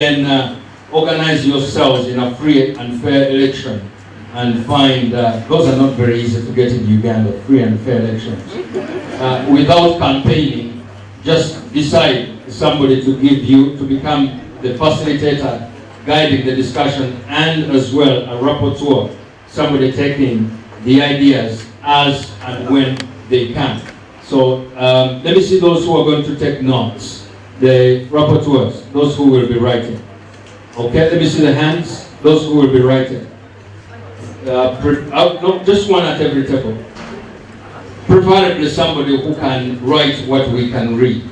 Then organize yourselves in a free and fair election and find those are not very easy to get in Uganda, free and fair elections. Without campaigning, just decide somebody to give you to become the facilitator, guiding the discussion, and as well a rapporteur, somebody taking the ideas as and when they can. So let me see those who are going to take notes. The rapporteurs, those who will be writing. Okay, let me see the hands, those who will be writing. No, just one at every table. Preferably somebody who can write what we can read.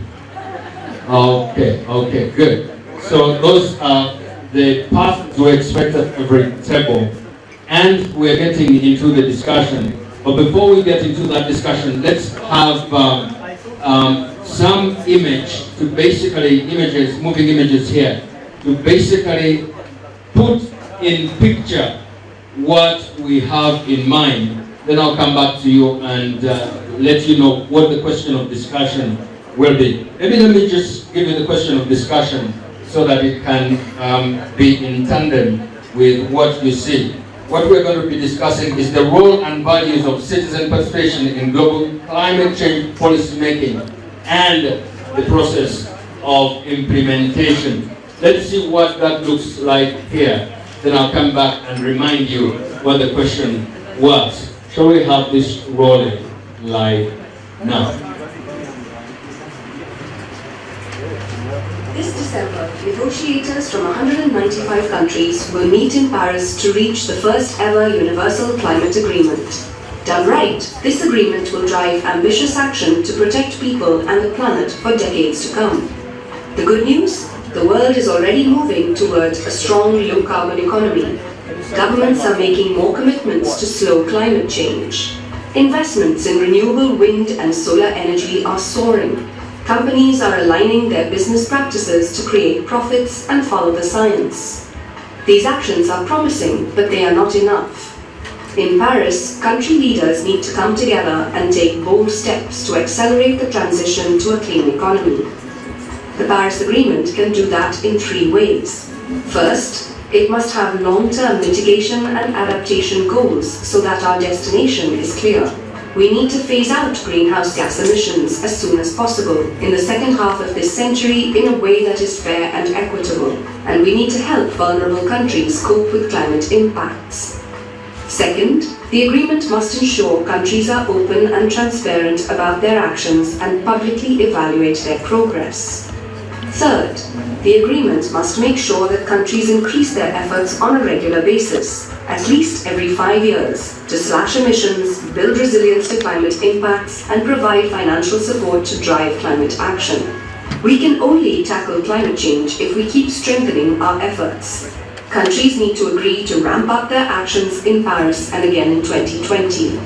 Okay, good. So those are the paths to expect at every table. And we're getting into the discussion. But before we get into that discussion, let's have some image to basically, moving images here, to basically put in picture what we have in mind. Then I'll come back to you and let you know what the question of discussion will be. Maybe let me just give you the question of discussion so that it can be in tandem with what you see. What we're going to be discussing is the role and values of citizen participation in global climate change policy making and the process of implementation. Let's see what that looks like here. Then I'll come back and remind you what the question was. Shall we have this rolling live now? This December, negotiators from 195 countries will meet in Paris to reach the first ever Universal Climate Agreement. Done right, this agreement will drive ambitious action to protect people and the planet for decades to come. The good news? The world is already moving towards a strong low-carbon economy. Governments are making more commitments to slow climate change. Investments in renewable wind and solar energy are soaring. Companies are aligning their business practices to create profits and follow the science. These actions are promising, but they are not enough. In Paris, country leaders need to come together and take bold steps to accelerate the transition to a clean economy. The Paris Agreement can do that in 3 ways. First, it must have long-term mitigation and adaptation goals so that our destination is clear. We need to phase out greenhouse gas emissions as soon as possible in the second half of this century in a way that is fair and equitable, and we need to help vulnerable countries cope with climate impacts. Second, the agreement must ensure countries are open and transparent about their actions and publicly evaluate their progress. Third, the agreement must make sure that countries increase their efforts on a regular basis, at least every 5 years, to slash emissions, build resilience to climate impacts, and provide financial support to drive climate action. We can only tackle climate change if we keep strengthening our efforts. Countries need to agree to ramp up their actions in Paris and again in 2020.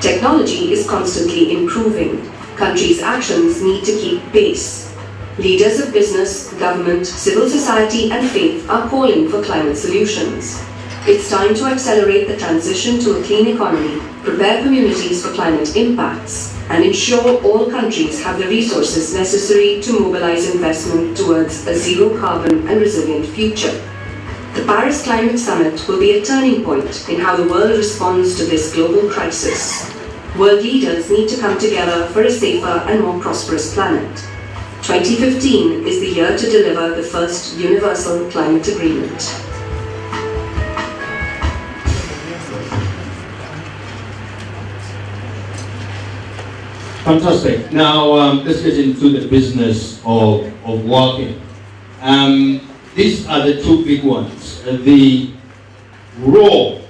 Technology is constantly improving. Countries' actions need to keep pace. Leaders of business, government, civil society, and faith are calling for climate solutions. It's time to accelerate the transition to a clean economy, prepare communities for climate impacts, and ensure all countries have the resources necessary to mobilize investment towards a zero-carbon and resilient future. The Paris Climate Summit will be a turning point in how the world responds to this global crisis. World leaders need to come together for a safer and more prosperous planet. 2015 is the year to deliver the first Universal Climate Agreement. Fantastic. Now let's get into the business of working. These are the 2 big ones. The role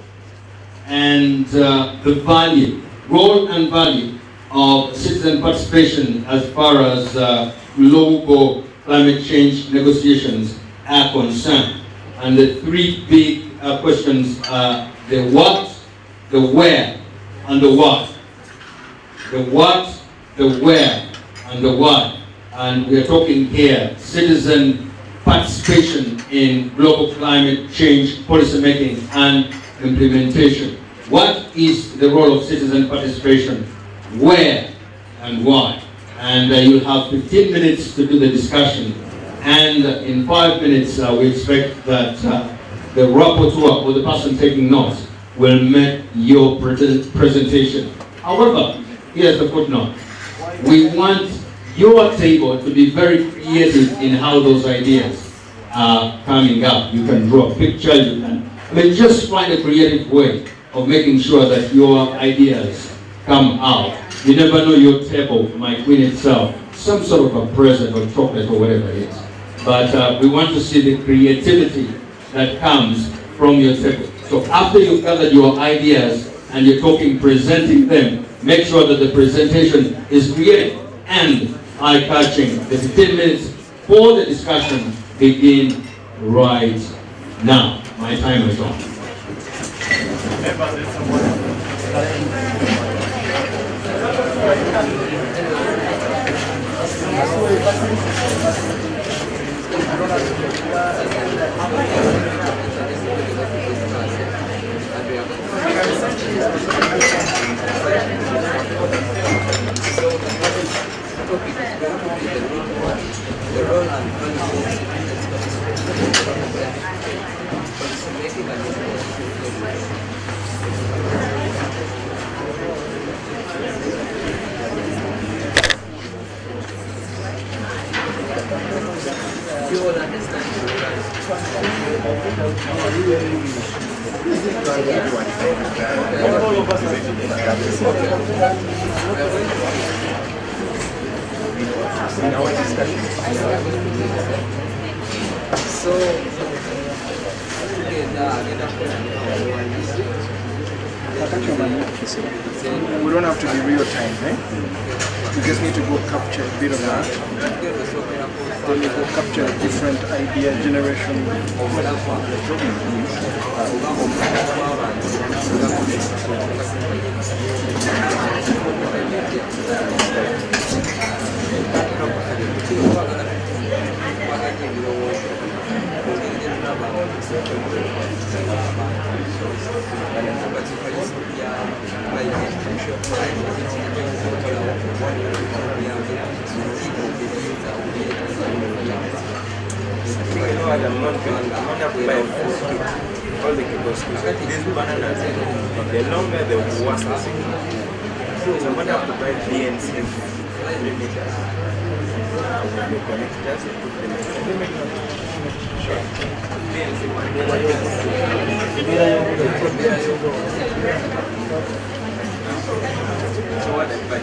and the value, role and value of citizen participation as far as global climate change negotiations are concerned. And the 3 big questions are the what, the where, and the what. The what, the where, and the what. And we are talking here citizen participation in global climate change policy making and implementation. What is the role of citizen participation? Where and why? And you'll have 15 minutes to do the discussion And in 5 minutes, we expect that the rapporteur or the person taking notes will make your presentation. However, here's the footnote. We want your table to be very creative in how those ideas are coming up. You can draw a picture, just find a creative way of making sure that your ideas come out. You never know, your table might win itself some sort of a present or chocolate or whatever it is. But we want to see the creativity that comes from your table. So after you've gathered your ideas and you're presenting them, make sure that the presentation is creative and eye-catching. The 15 minutes for the discussion begin right now. My time is on. We don't have to be real time, eh? We just need to go capture a bit of that. Then we go capture a different idea generation. I'm not buying all the cables. These bananas, the longer the worse the signal. So I'm going to have to buy BNC limiters. The connectors, sure. So what I buy?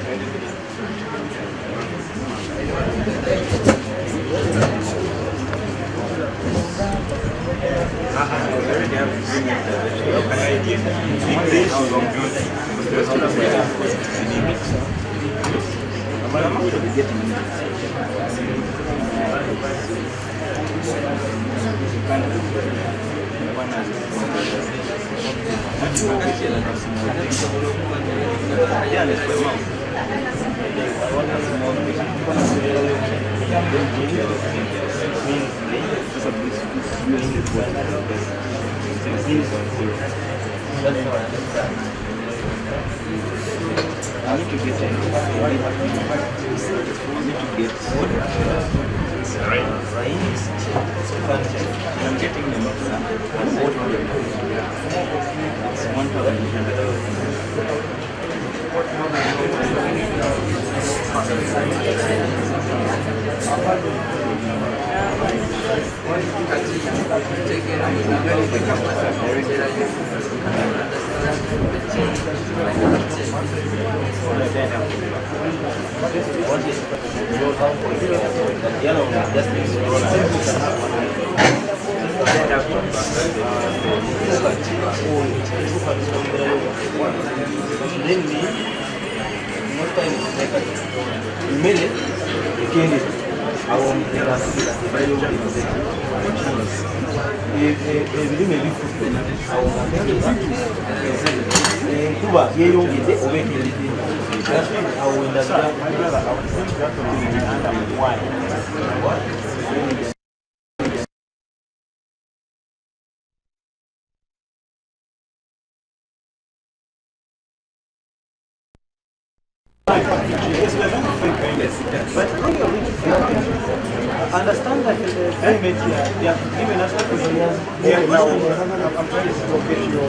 understand that the climate here, they have given us the questionnaires. Yeah, now I'm trying to locate your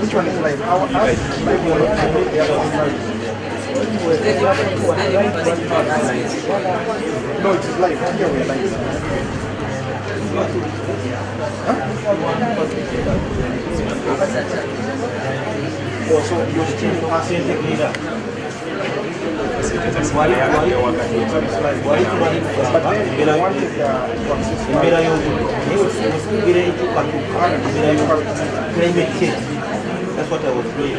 which one is live? Our live one of the other one live. No, it is live. Here we are live. Huh? Oh, so you're still passing the leader. But then I wanted to access Climate change. That's what I was doing.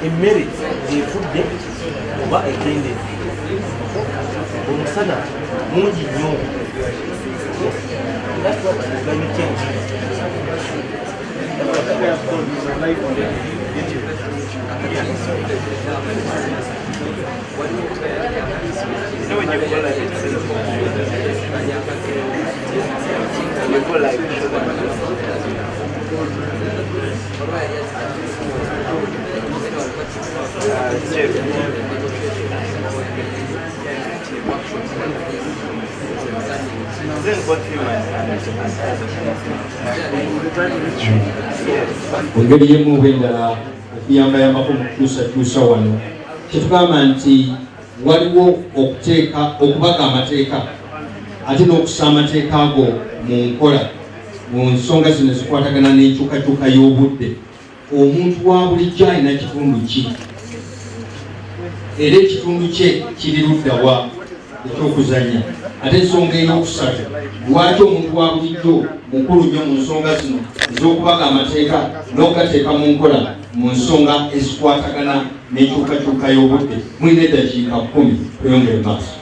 A merit, the food day, over a clean day. Umusana, mungi nyo. That's what climate change. That's what I have told you live on YouTube. You know when you go like this, you go like engeri y'emu endala okuyambayambako mu kukyusakyusa wano kyetugamba nti waliwo okubaga amateeka ate n'okussa amateeka ago mu nkola mu nsonga zino zikwatagana n'enkyukakyuka y'obudde. Omuntu wa bulijjo alina kitundu ki era ekitundu kye kiri luddawa ekyokuzanya. Ate ensonga ey'okusatu, lwaki omuntu wa bulijjo mukulu nnyo mu nsonga zino ez'okubaga amateeka n'okugateeka mu nkola mu nsonga ezikwatagana n'enkyukakyuka y'obudde. Mulina eddakiika 10 tweyongere maaso.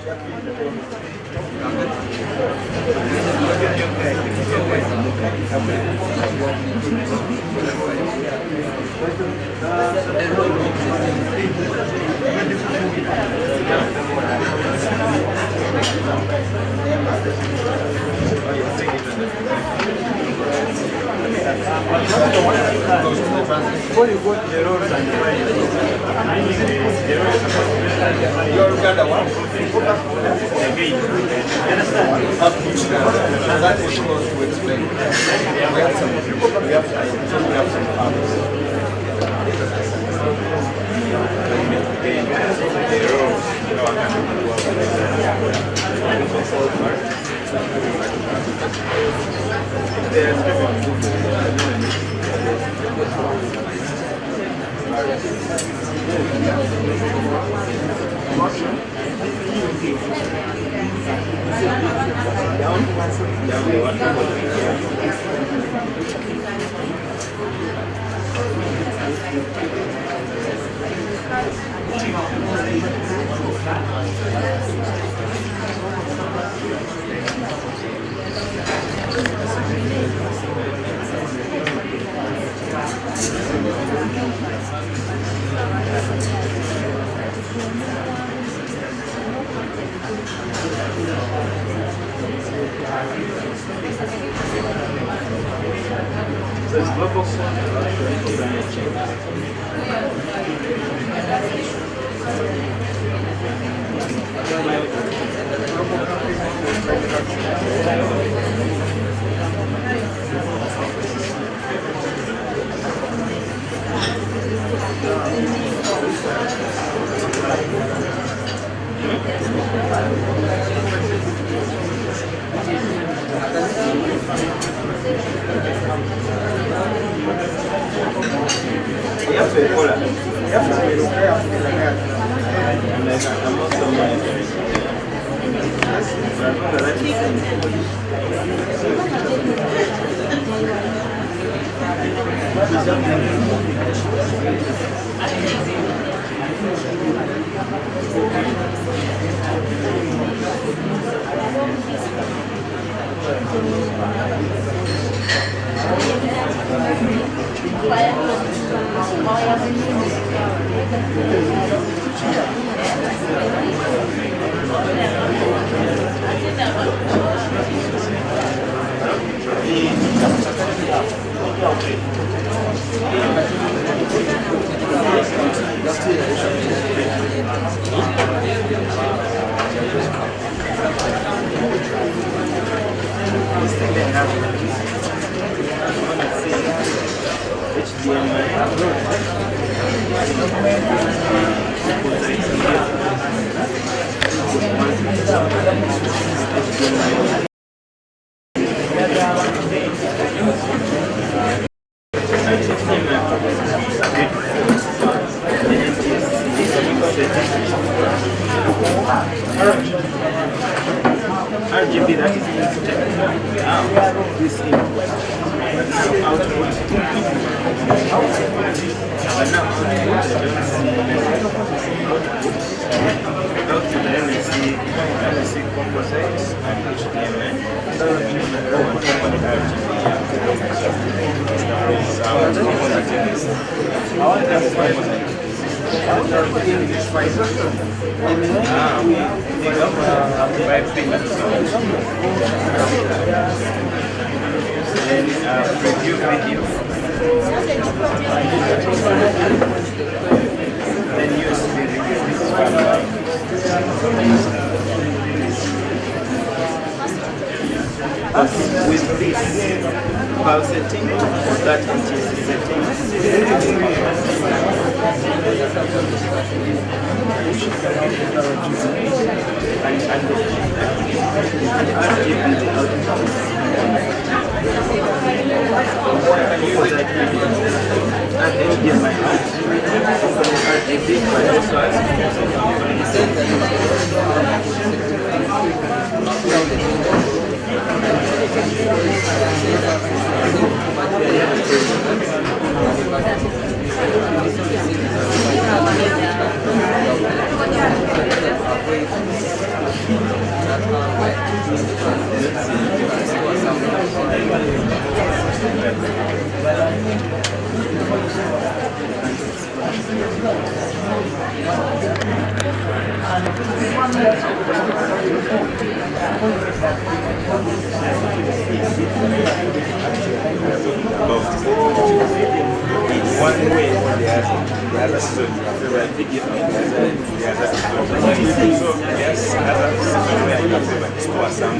Before you go to the roads and your Uganda one. That is supposed to explain. We have some farmers. So it's global climate change. This thing they have, RGB that is this input, but now output. But now go to the MSC composites and HTML. Then preview video. Then USB review. This is one. With this file setting, that NTSC setting, and RGB output. And HDMI out. RGB by one way or the other so favorite video the other so yes other way I favorite store some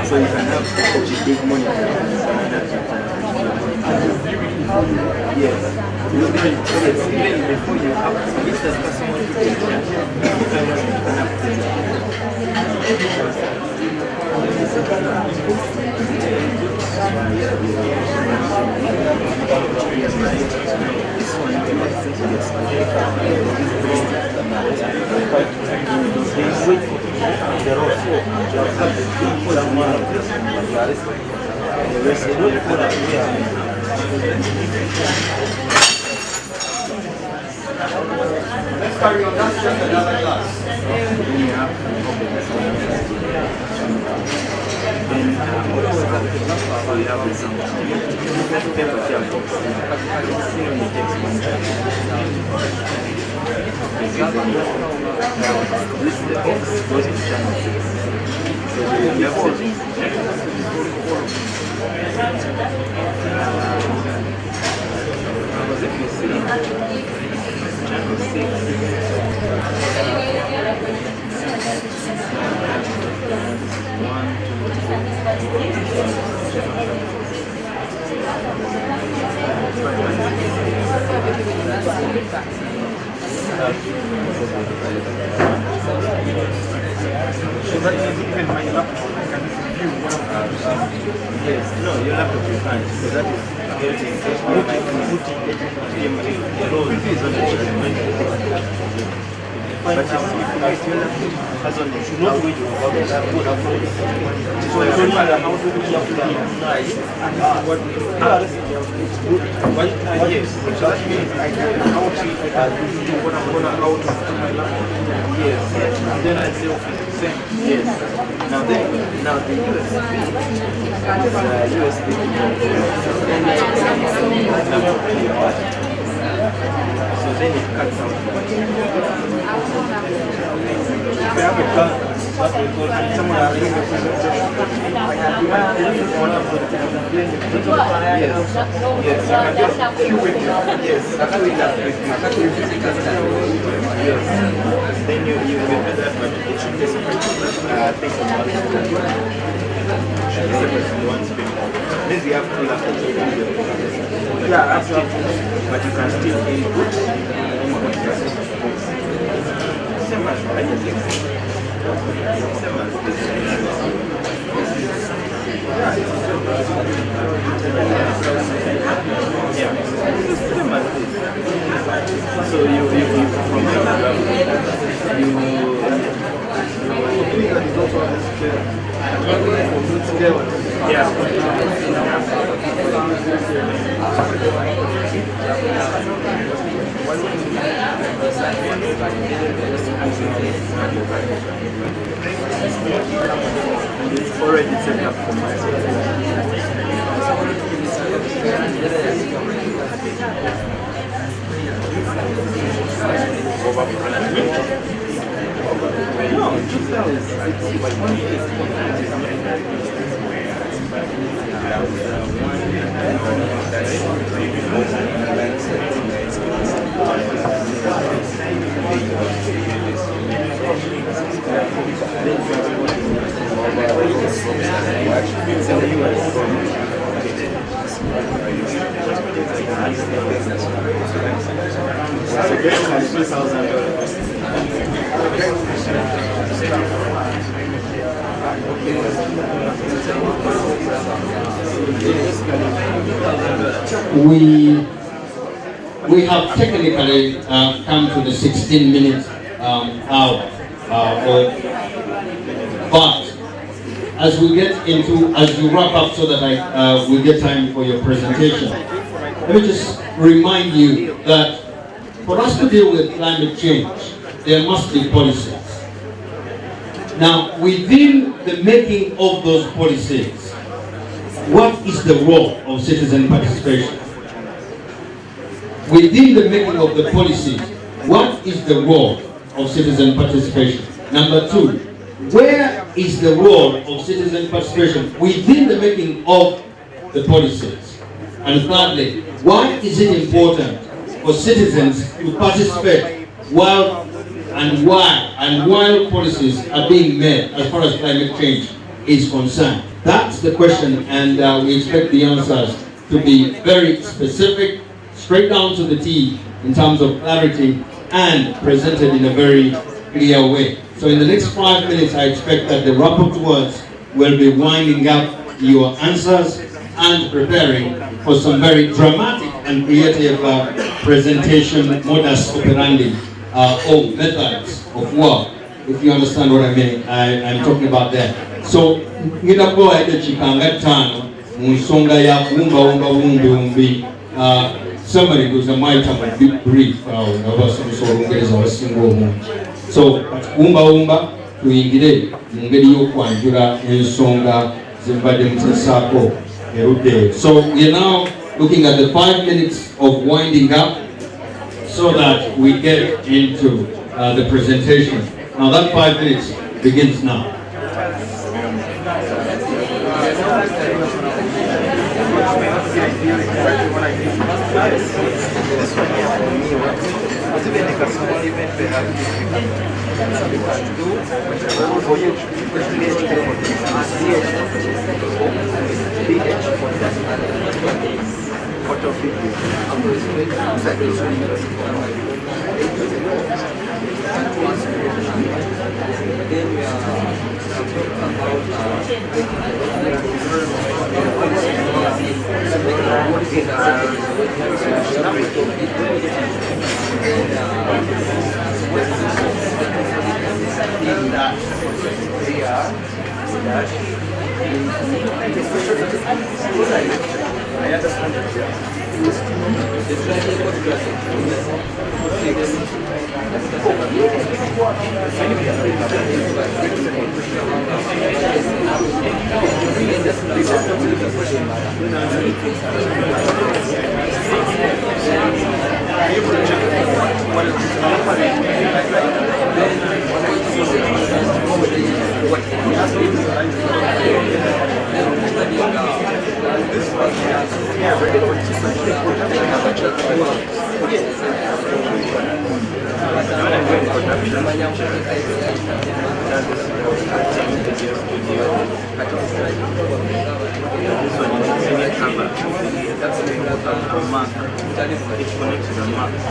so you can have such a big monitor. Yes. Even before you have to meet the customer Let's carry on. That's just another class. So that is even my laptop. I can view one of yes, no, your laptop is fine. So that is everything. But if your laptop has only should not wait for the laptop. So it's only how to do yes. So that means I can out do what I'm gonna out of my laptop. Yes. And then I say okay. Yes. Now the USB so then it cuts out. They have a gun. Someone has been a presentation. Yes. Yes. Few with you. Yes. Yes. Then you do that, but it should be separate. Take some one. Separate from one spin. Then we have two laptops. Yeah, absolutely. But you can still input. Same as right? Same as this. Yeah. Same as this. So you from yeah. It's already set up for myself. No, just that is we have technically come to the 16-minute hour, but as we get into, as you wrap up so that we get time for your presentation, let me just remind you that for us to deal with climate change, there must be policies. Now, within the making of those policies, what is the role of citizen participation? Within the making of the policies, what is the role of citizen participation? Number two, where is the role of citizen participation within the making of the policies? And thirdly, why is it important for citizens to participate while policies are being made as far as climate change is concerned? That's the question, and we expect the answers to be very specific, straight down to the T in terms of clarity, and presented in a very clear way. So in the next 5 minutes, I expect that the rapporteurs will be winding up your answers and preparing for some very dramatic and creative presentation modus operandi or methods of work, if you understand what I mean. I'm talking about that. So, ngida kwa ede chikanga tano, musonga ya kuumba umbi, somebody who's a might have a big brief, so, umba, tuingire, mungeri yokwanjura, ensonga, zimbade mtesako, erude. So, we are now looking at the 5 minutes of winding up so that we get into the presentation. Now that 5 minutes begins now.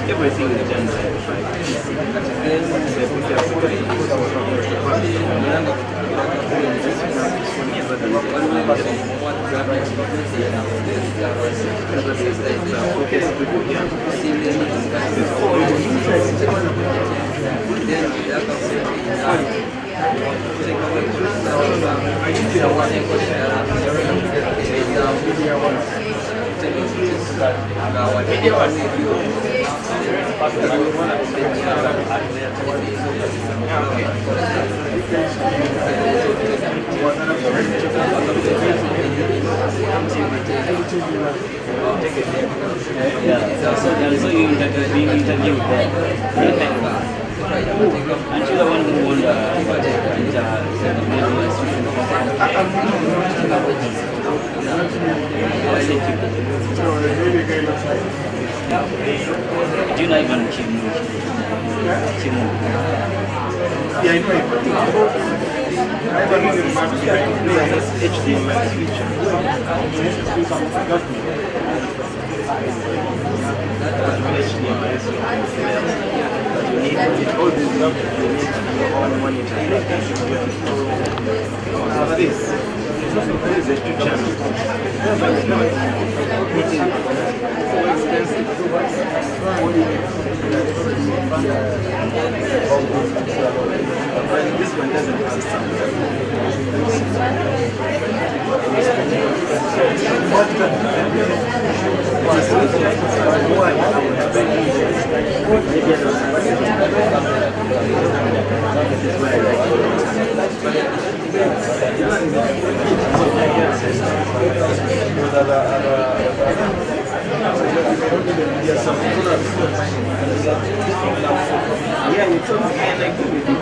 Everything is done so you interviewed there. Aren't you the one who won do you know even Chimu? Yeah, I know it. HDMI feature. All these numbers you need on monitor. This is a 2 channel. It is so expensive. But this one doesn't have sound. Yeah, we told me, and I agree with you.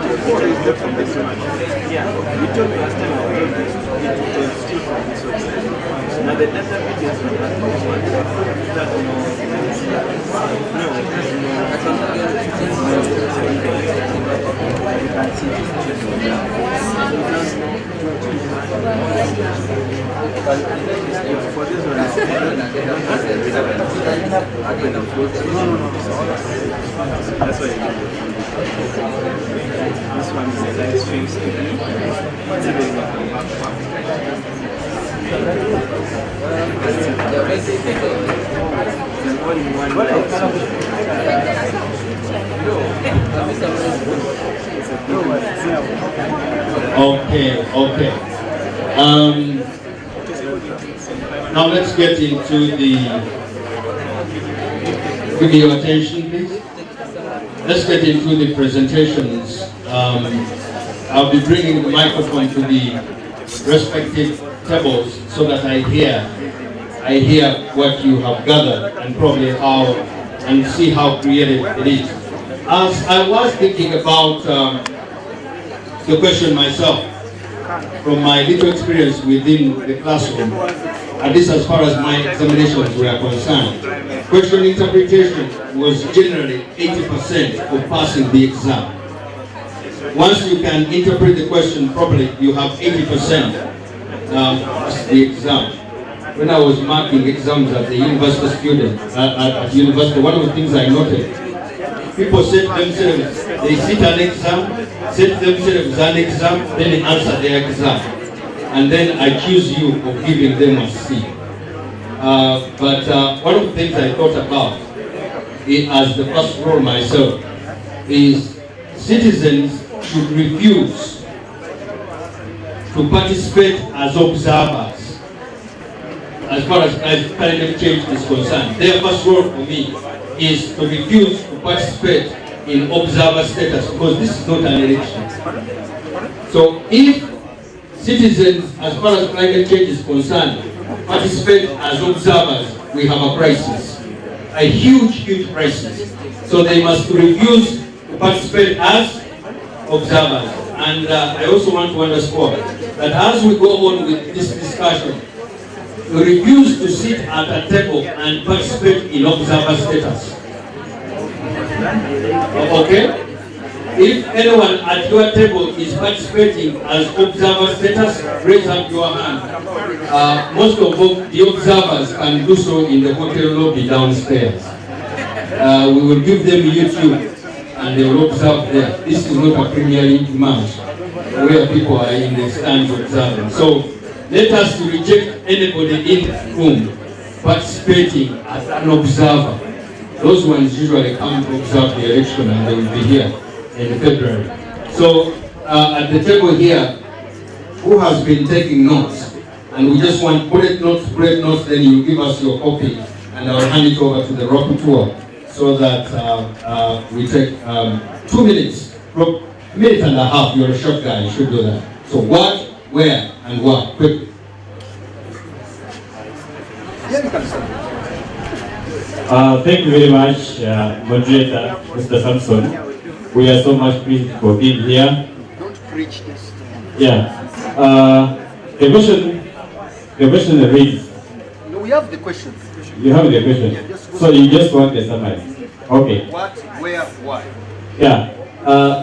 It's definitely so much. Yeah, you told me last time it was still from this website. Now the data videos we have that you can see for this one, that's why this one is a live stream studio. Okay. Now let's get into the. Give me your attention, please. Let's get into the presentations. I'll be bringing the microphone to the respective tables so that I hear what you have gathered and probably and see how creative it is. As I was thinking about the question myself, from my little experience within the classroom, at least as far as my examinations were concerned, question interpretation was generally 80% for passing the exam. Once you can interpret the question properly, you have 80% pass the exam. When I was marking exams at the university student, at university, one of the things I noted, people set themselves, they sit an exam, set themselves an exam, then they answer their exam. And then I accuse you of giving them a C. But one of the things I thought about as the first role myself is citizens should refuse to participate as observers as far as climate change is concerned. Their first role for me is to refuse to participate in observer status because this is not an election. So if citizens, as far as climate change is concerned, participate as observers, we have a crisis, a huge crisis. So they must refuse to participate as observers. And I also want to underscore that as we go on with this discussion, we refuse to sit at a table and participate in observer status. Okay? If anyone at your table is participating as observer status, raise up your hand. Most of the observers can do so in the hotel lobby downstairs. We will give them YouTube and they will observe there. This is not a Premier League match where people are in the stands observing. So let us reject anybody in the room participating as an observer. Those ones usually come to observe the election and they will be here in February. So at the table here, who has been taking notes? And we just want bullet notes, then you give us your copy and I'll hand it over to the rapporteur so that we take 2 minutes, a minute and a half. You're a short guy, you should do that. So what, where, and what? Quickly. Thank you very much, moderator, Mr. Sampson. We are so much pleased for being here. Don't preach this. Yeah. The question reads. No, we have the question. You have the question. Yeah, So you just want the summary. Okay. What, where, why? Yeah.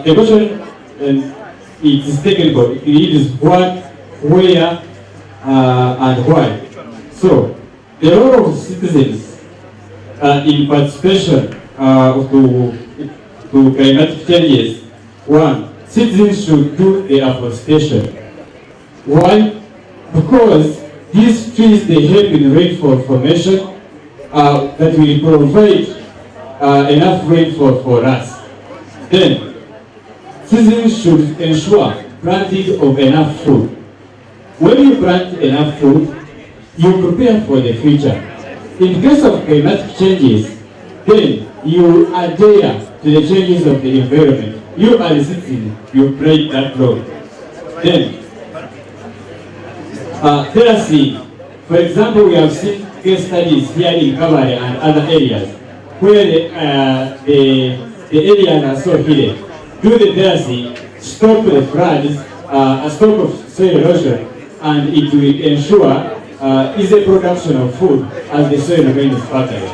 The question it is technical. It is what, where, and why. So the role of citizens in participation to climatic changes. One, citizens should do the afforestation. Why? Because these trees, they help in rainfall formation that will provide enough rainfall for us. Then, citizens should ensure planting of enough food. When you plant enough food, you prepare for the future. In case of climatic changes, then you adhere to the changes of the environment. You are a citizen, you play that role. Then, terracing. For example, we have seen case studies here in Kabale and other areas where the areas are so hidden. Do the terracing, stop the floods, stop of soil erosion, and it will ensure easy production of food as the soil remains fertile.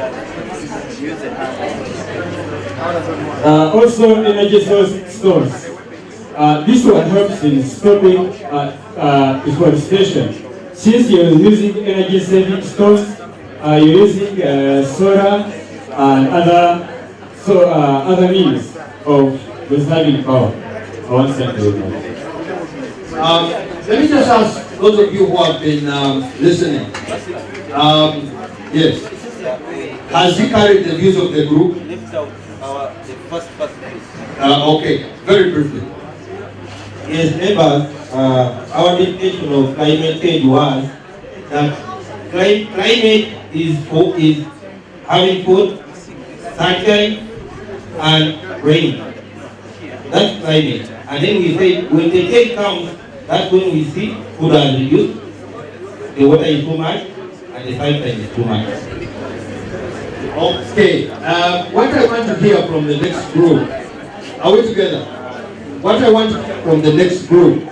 Also, energy stores. This one helps in stopping deforestation. Since you're using energy saving stores, you're using solar and other means of preserving power. Let me just ask those of you who have been listening. Yes. Has he carried the views of the group? Lift out the first please. Okay, very briefly. Yes, neighbors, our definition of climate change was that climate is having food, sunshine, and rain. That's climate. And then we say when the change comes, that's when we see food has reduced, the water is too much, and the sunshine is too much. Okay, what I want to hear from the next group, are we together? What I want to hear from the next group,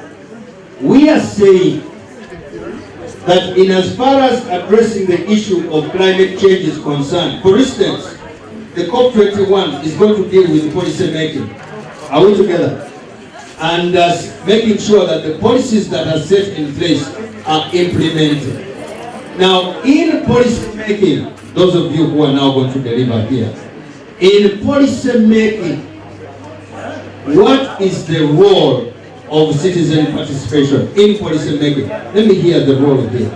we are saying that in as far as addressing the issue of climate change is concerned, for instance, the COP21 is going to deal with policy making. Are we together? And making sure that the policies that are set in place are implemented. Now, in policy making, those of you who are now going to deliver here, in policy making, what is the role of citizen participation in policy making? Let me hear the role here.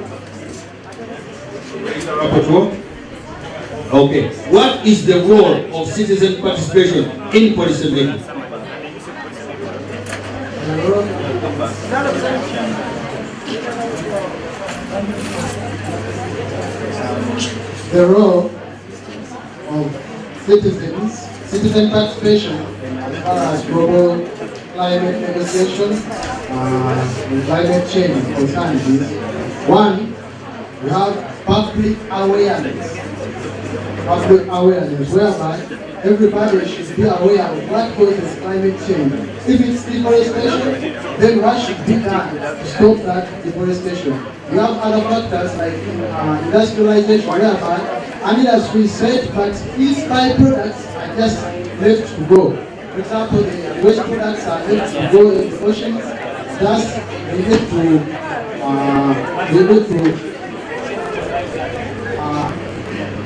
Okay, what is the role of citizen participation in policy making? The role of citizen participation as far as global climate negotiations and climate change is concerned is, one, we have public awareness. Public awareness, whereby everybody should be aware of what causes climate change. If it's deforestation, then what should be done to stop that deforestation? We have other factors like industrialization, whereby, as we said, but these byproducts are just left to go. For example, the waste products are left to go in the oceans. Thus, we need to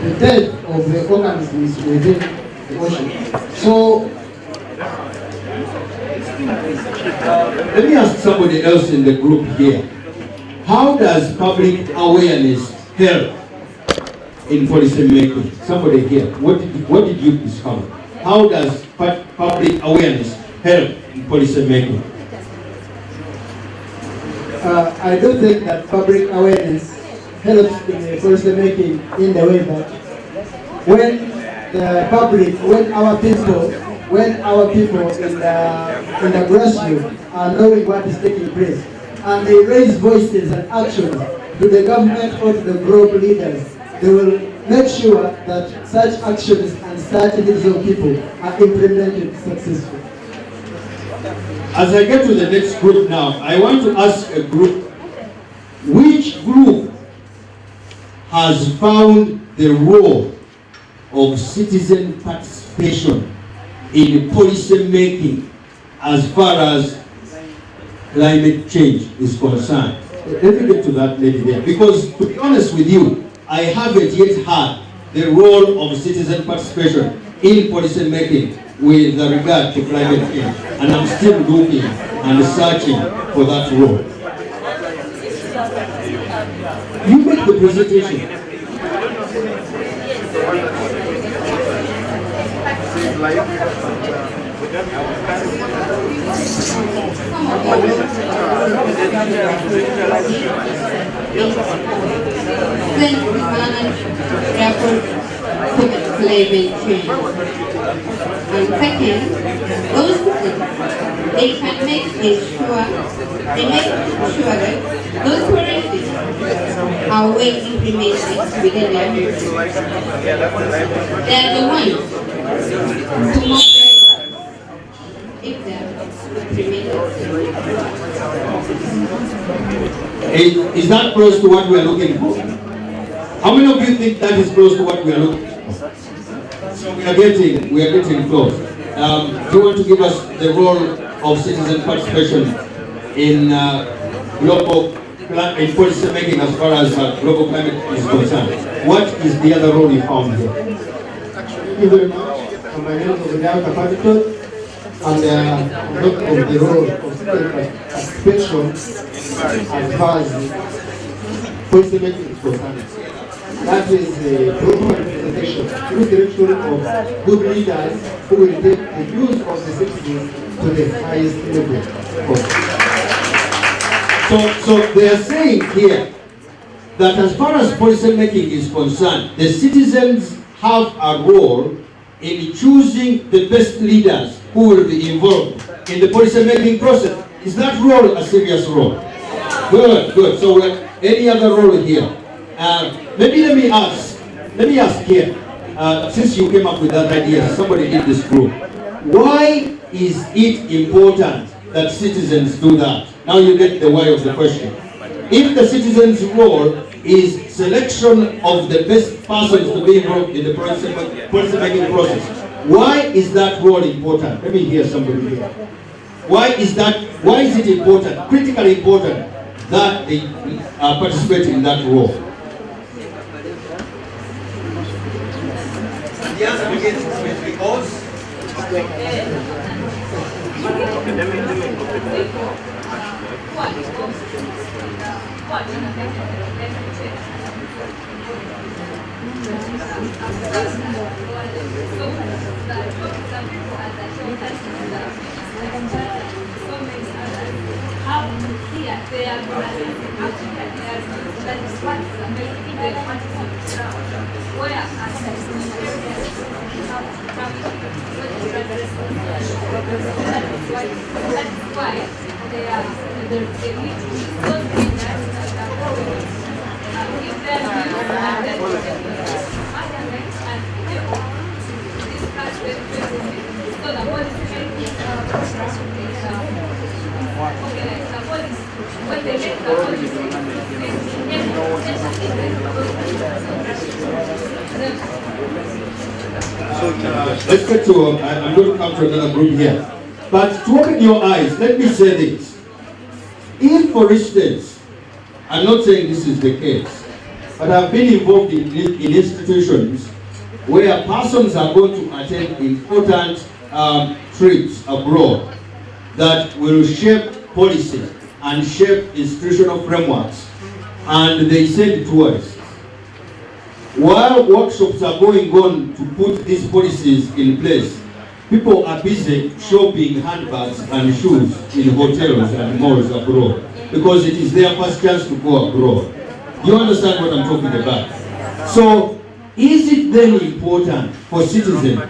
the death of the organisms within the ocean. So, let me ask somebody else in the group here. How does public awareness help in policy making? Somebody here, what did you discover? How does public awareness help in policy making? I don't think that public awareness helps in the policy making in the way that when the public, when our people in the grassroots are knowing what is taking place, and they raise voices and actions to the government or to the global leaders, they will make sure that such actions and such needs of people are implemented successfully. As I get to the next group now, I want to ask a group, which group has found the role of citizen participation in policy making as far as climate change is concerned? Let me get to that lady there, because to be honest with you, I haven't yet had the role of citizen participation in policy making with regard to climate change, and I'm still looking and searching for that role. You make the presentation. Climate change. And second, those they can make sure that those policies are well implemented within their region. They are the ones to moderate if they are implemented. Is that close to what we are looking for? How many of you think that is close to what we are looking for? So we are getting close. Do you want to give us the role of citizen participation in in policy making as far as global climate is concerned? What is the other role you found here? thank you very much. My name is Uganda Livestream, and look of the role of citizen participation as far as policy making is concerned. That is a proper representation through the direction of good leaders who will take the views of the citizens to the highest level. So they are saying here that as far as policy making is concerned, the citizens have a role in choosing the best leaders who will be involved in the policy making process. Is that role a serious role? Good. So any other role here? Maybe let me ask here, since you came up with that idea, somebody in this group, why is it important that citizens do that? Now you get the why of the question. If the citizens' role is selection of the best persons to be involved in the policy making process, why is that role important? Let me hear somebody here. Why is it important, critically important, that they participate in that role? The answer begins with because Let's get to, I'm going to come to another group here. But to open your eyes, let me say this. If, for instance, I'm not saying this is the case, but I've been involved in institutions where persons are going to attend important trips abroad that will shape policy and shape institutional frameworks, and they send tourists. While workshops are going on to put these policies in place, people are busy shopping handbags and shoes in hotels and malls abroad because it is their first chance to go abroad. You understand what I'm talking about? So, is it then important for citizens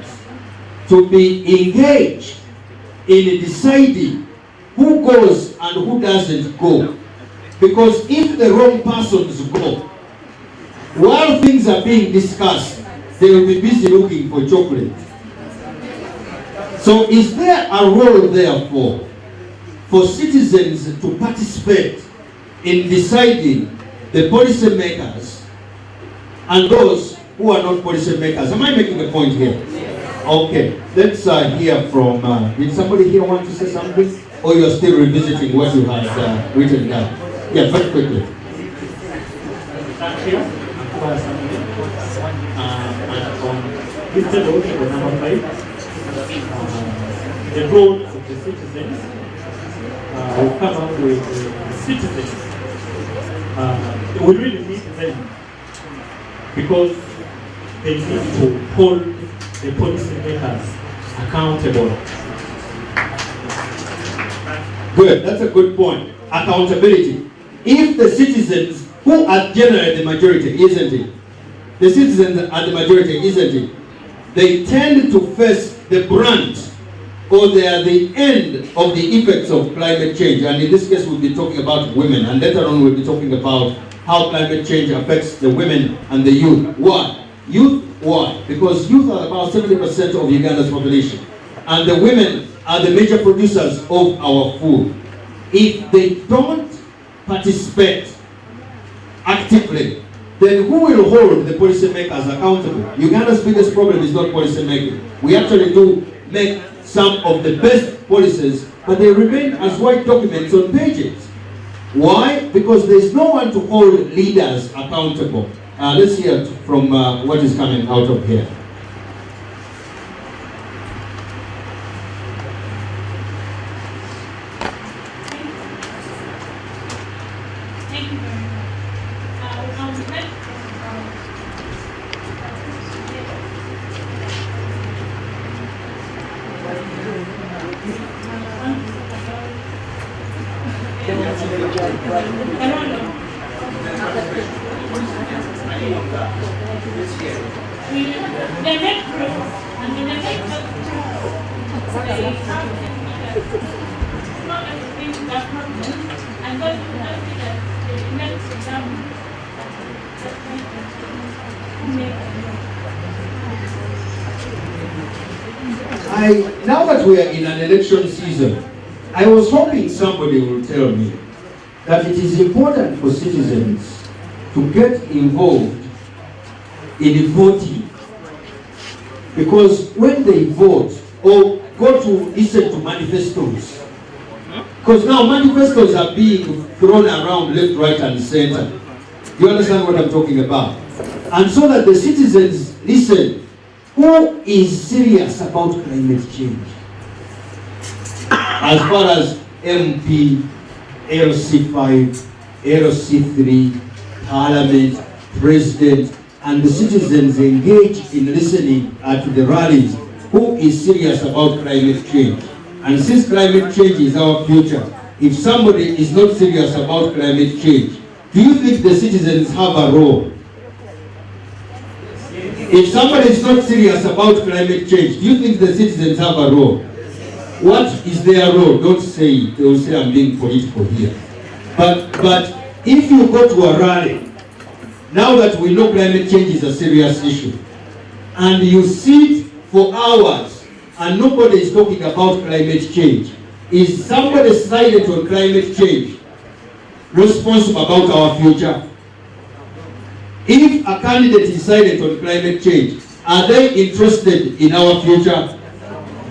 to be engaged in deciding who goes and who doesn't go? Because if the wrong persons go, while things are being discussed, they will be busy looking for chocolate. So is there a role therefore for citizens to participate in deciding the policy makers and those who are not policy makers? Am I making a point here? Okay, let's hear from, did somebody here want to say something? Or you're still revisiting what you had written down? Yeah, very quickly. Thank you. And on this table, the number 5, the role of the citizens, will come up with citizens. We really need them because they need to hold the policy makers accountable. Good, that's a good point. Accountability. If the citizens who are generally the majority, isn't it? The citizens are the majority, isn't it? They tend to face the brunt, or they are the end of the effects of climate change. And in this case, we'll be talking about women, and later on we'll be talking about how climate change affects the women and the youth. Why? Youth, why? Because youth are about 70% of Uganda's population, and the women are the major producers of our food. If they don't participate actively, then who will hold the policy makers accountable? Uganda's biggest problem is not policy making. We actually do make some of the best policies, but they remain as white documents on pages. Why? Because there is no one to hold leaders accountable. Let's hear from what is coming out of here. Now that we are in an election season, I was hoping somebody will tell me that it is important for citizens to get involved in voting, because when they vote or go to listen to manifestos, because now manifestos are being thrown around left, right and center. You understand what I'm talking about? And so that the citizens listen. Who is serious about climate change? As far as MP, LC5, LC3, Parliament, President, and the citizens engaged in listening to the rallies, who is serious about climate change? And since climate change is our future, if somebody is not serious about climate change, do you think the citizens have a role? If somebody is not serious about climate change, do you think the citizens have a role? What is their role? Don't say it. They will say I'm being political here. But if you go to a rally now that we know climate change is a serious issue, and you sit for hours and nobody is talking about climate change, is somebody silent on climate change responsible about our future? If a candidate is silent on climate change, are they interested in our future?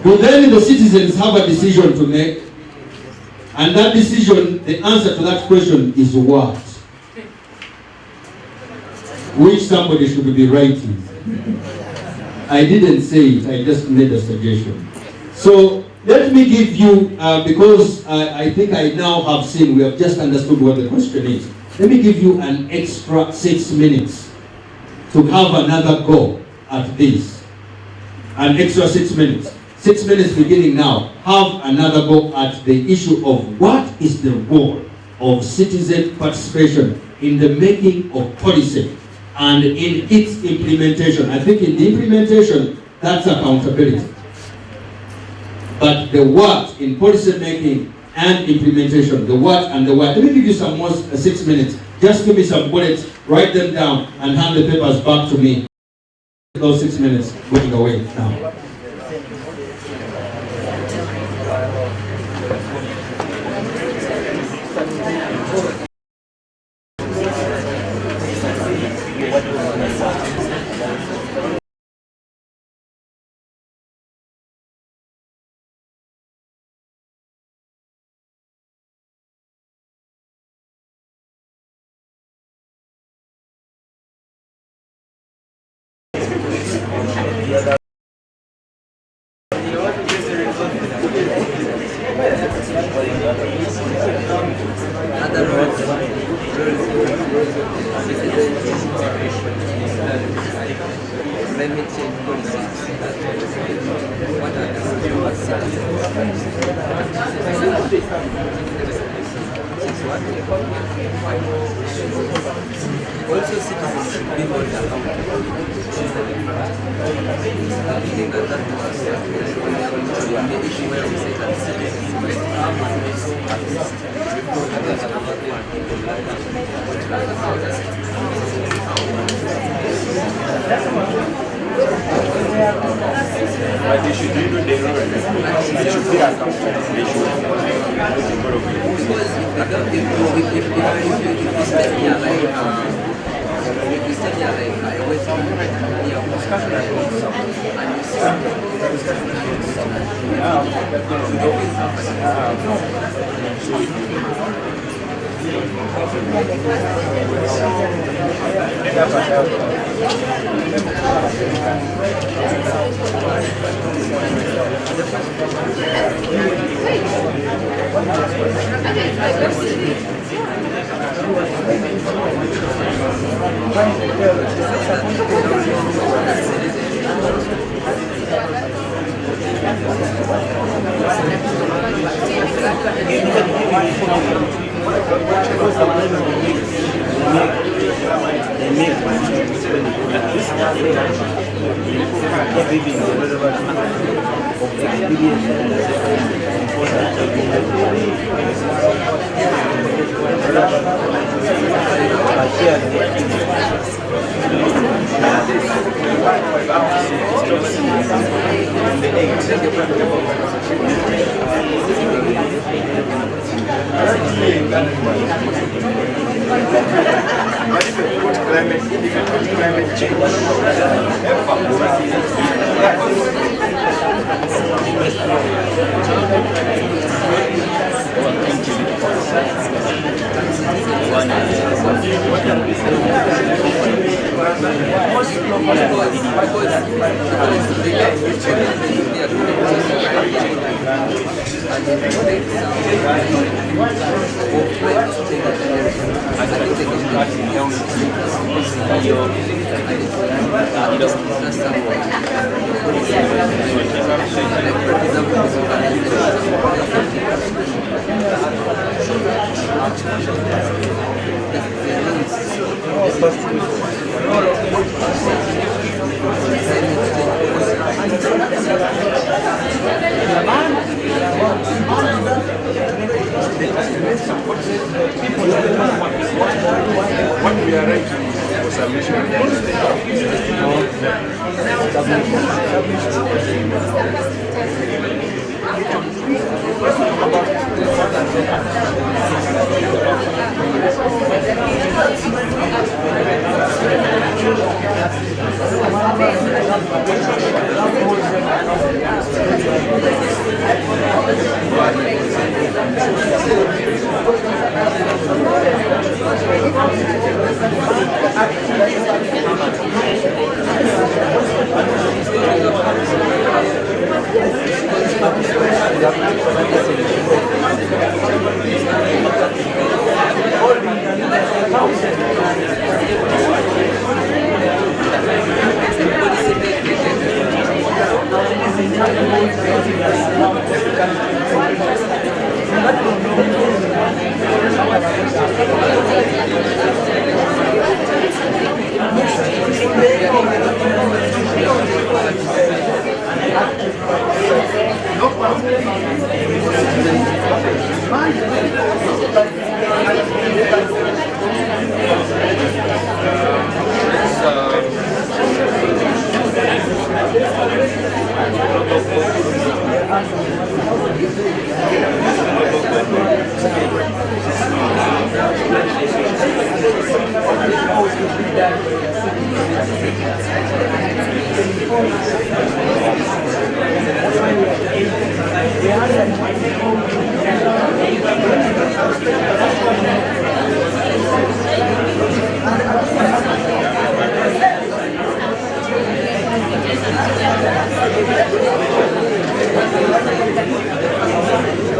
Do then the citizens have a decision to make? And that decision, the answer to that question is what? Which somebody should be writing. I didn't say it, I just made a suggestion. So let me give you, because I think I now have seen, we have just understood what the question is. Let me give you an extra 6 minutes to have another go at this. An extra 6 minutes. 6 minutes beginning now. Have another go at the issue of what is the role of citizen participation in the making of policy and in its implementation. I think in the implementation, that's accountability. But the what in policy making and implementation, the what and the why. Let me give you some more 6 minutes. Just give me some bullets, write them down, and hand the papers back to me. Those 6 minutes going away now. Also, citizens should be held accountable. The issue where we say that citizens but they should do the role. They should be accountable. They should climate change. What we are writing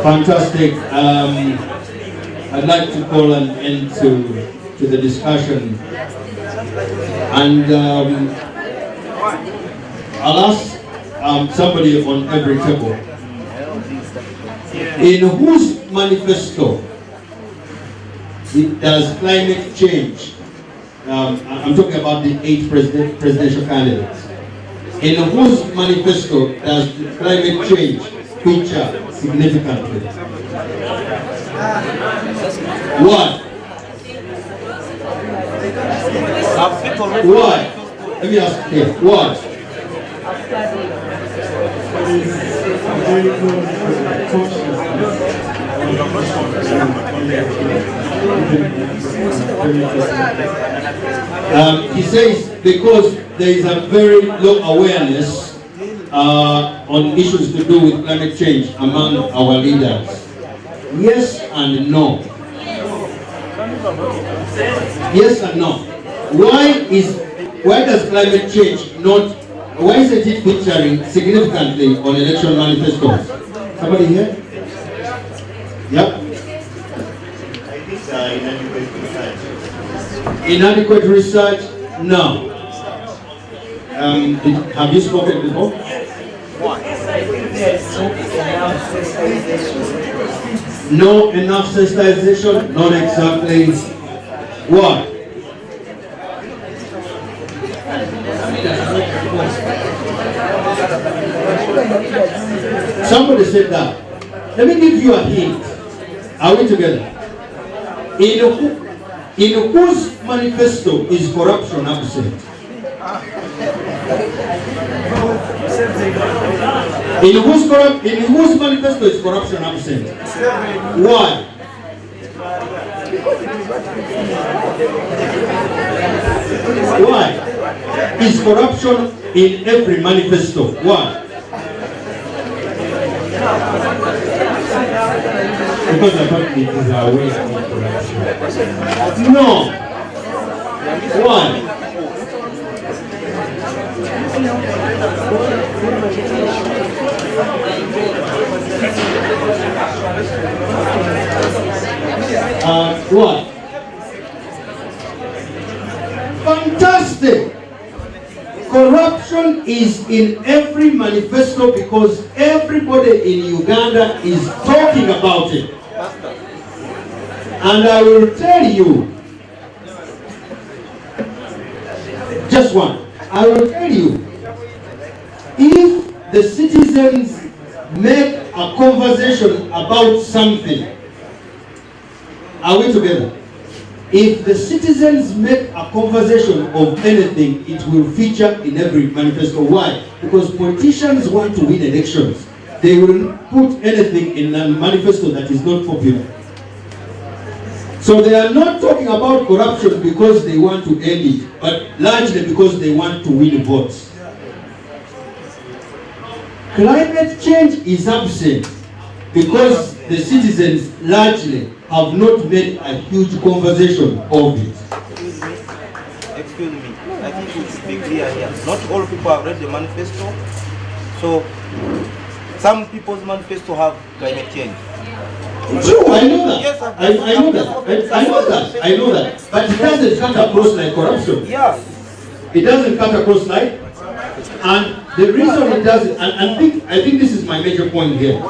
Fantastic. I'd like to call an end to the discussion, and I'll ask somebody on every table, in whose manifesto does climate change, I'm talking about the 8 presidential candidates, in whose manifesto does climate change feature significantly? What? Why? Let me ask here. What? He says because there is a very low awareness on issues to do with climate change among our leaders. Yes and no. Yes and no. Why does climate change why isn't it featuring significantly on election manifestos? Somebody here? Yep. I think inadequate research. Inadequate research? No. Have you spoken before? No enough sensitization? Not exactly. What? Somebody said that. Let me give you a hint. Are we together? In whose manifesto is corruption absent? In whose manifesto is corruption absent? Why? Why is corruption in every manifesto? Why? Because I thought it is a way of corruption. No. Why? What? Fantastic! Corruption is in every manifesto because everybody in Uganda is talking about it. And I will tell you, just one, I will tell you, if the citizens make a conversation about something, are we together? If the citizens make a conversation of anything, it will feature in every manifesto. Why? Because politicians want to win elections. They will put anything in a manifesto that is not popular. So they are not talking about corruption because they want to end it, but largely because they want to win votes. Climate change is absent because the citizens largely have not made a huge conversation of it. Excuse me, I think it's big clear here. Not all people have read the manifesto. So some people's manifesto have climate change. True, I know that. Yes, I know that. I know that. But it doesn't cut across like corruption. Yeah. It doesn't cut across like. And the reason it doesn't, and I think this is my major point here.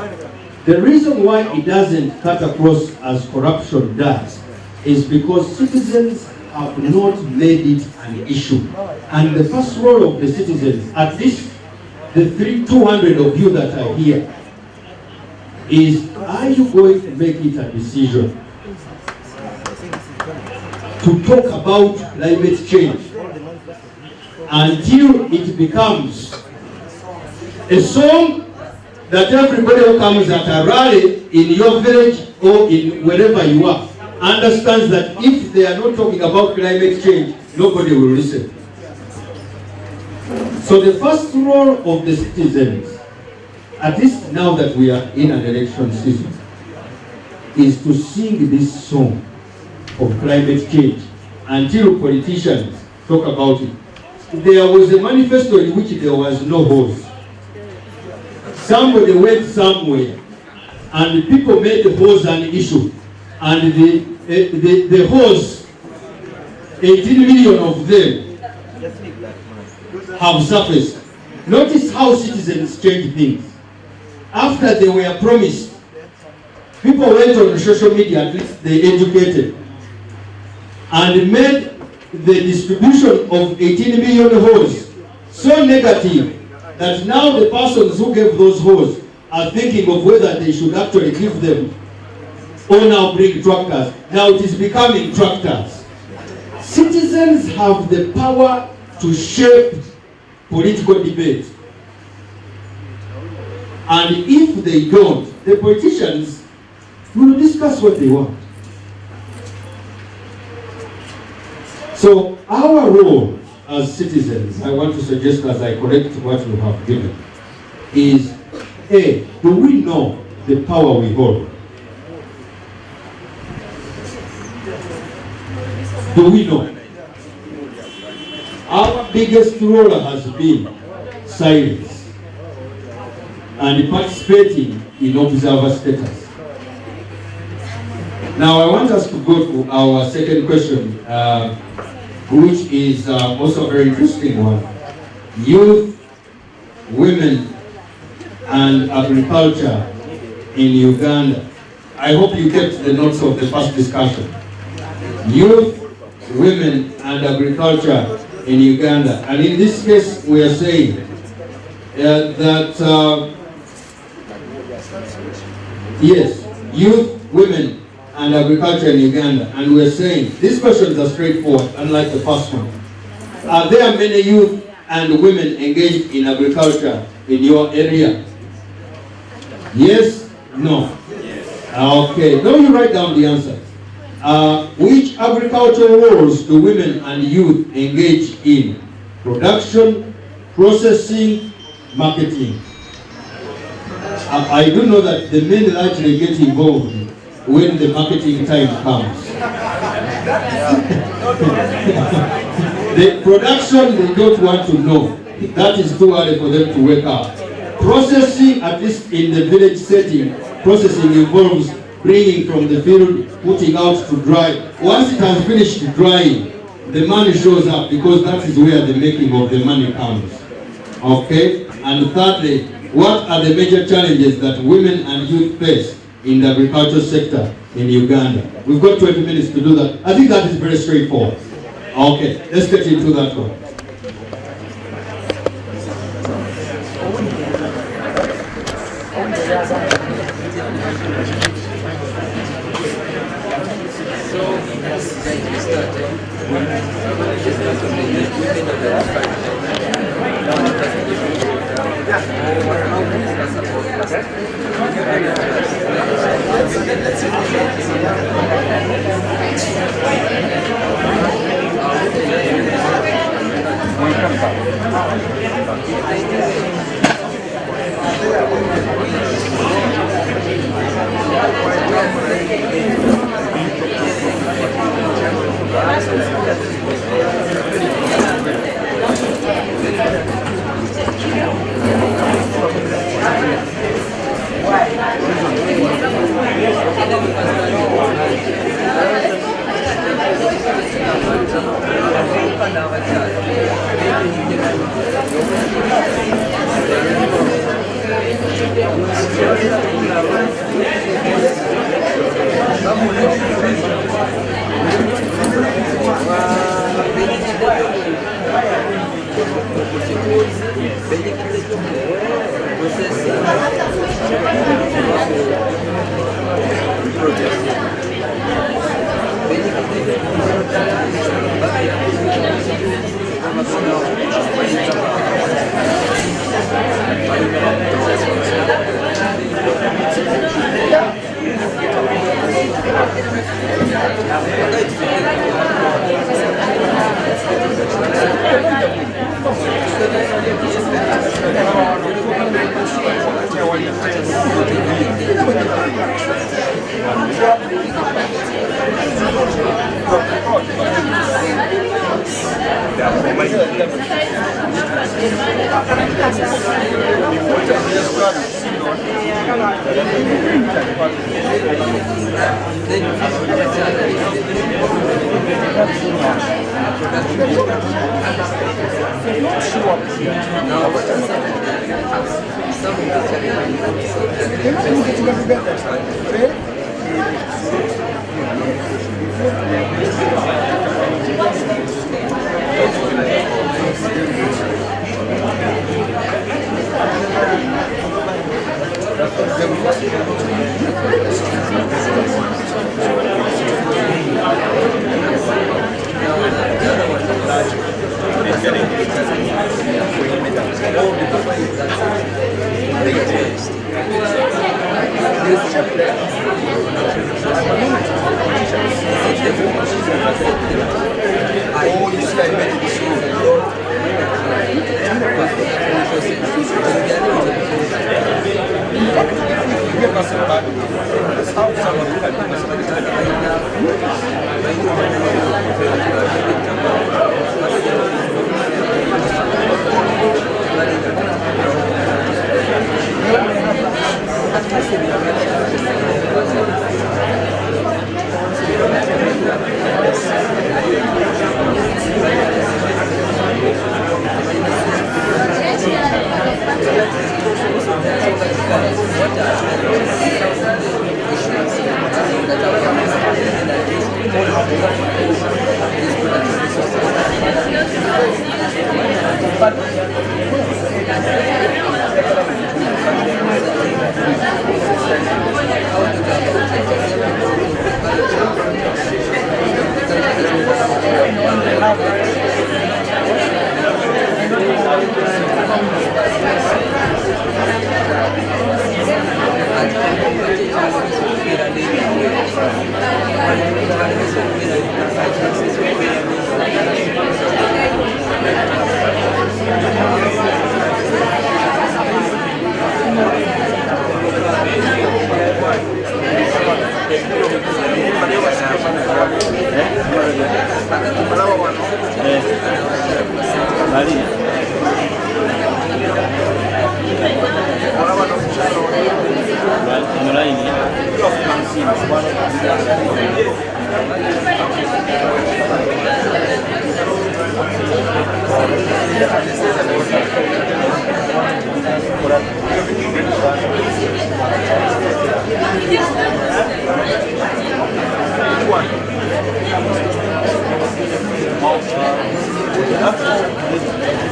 The reason why it doesn't cut across as corruption does is because citizens have not made it an issue. And the first role of the citizens, at least the 200 of you that are here, is, are you going to make it a decision to talk about climate change until it becomes a song that everybody who comes at a rally in your village or in wherever you are understands that if they are not talking about climate change, nobody will listen. So the first role of the citizens, at least now that we are in an election season, is to sing this song of climate change until politicians talk about it. There was a manifesto in which there was no hose. Somebody went somewhere and people made the hose an issue, and the hose, 18 million of them have surfaced. Notice how citizens change things. After they were promised, people went on social media, at least they educated, and made the distribution of 18 million hose so negative that now the persons who gave those hose are thinking of whether they should actually give them or now bring tractors. Now it is becoming tractors. Citizens have the power to shape political debate. And if they don't, the politicians will discuss what they want. So our role as citizens, I want to suggest as I correct what you have given, is A, do we know the power we hold? Do we know? Our biggest role has been silence and participating in observer status. Now I want us to go to our second question, which is also a very interesting one. Youth, women, and agriculture in Uganda. I hope you kept the notes of the first discussion. Youth, women, and agriculture in Uganda. And in this case, we are saying that, yes, youth, women, and agriculture in Uganda. And we're saying, these questions are straightforward, unlike the first one. Are there many youth and women engaged in agriculture in your area? Yes? No? Okay, now you write down the answer. Which agricultural roles do women and youth engage in? Production, processing, marketing. I do know that the men largely get involved when the marketing time comes. The production, they don't want to know. That is too early for them to wake up. Processing, at least in the village setting, processing involves bringing from the field, putting out to dry. Once it has finished drying, the money shows up because that is where the making of the money comes. Okay? And thirdly, what are the major challenges that women and youth face in the agriculture sector in Uganda? We've got 20 minutes to do that. I think that is very straightforward. Okay, let's get into that one.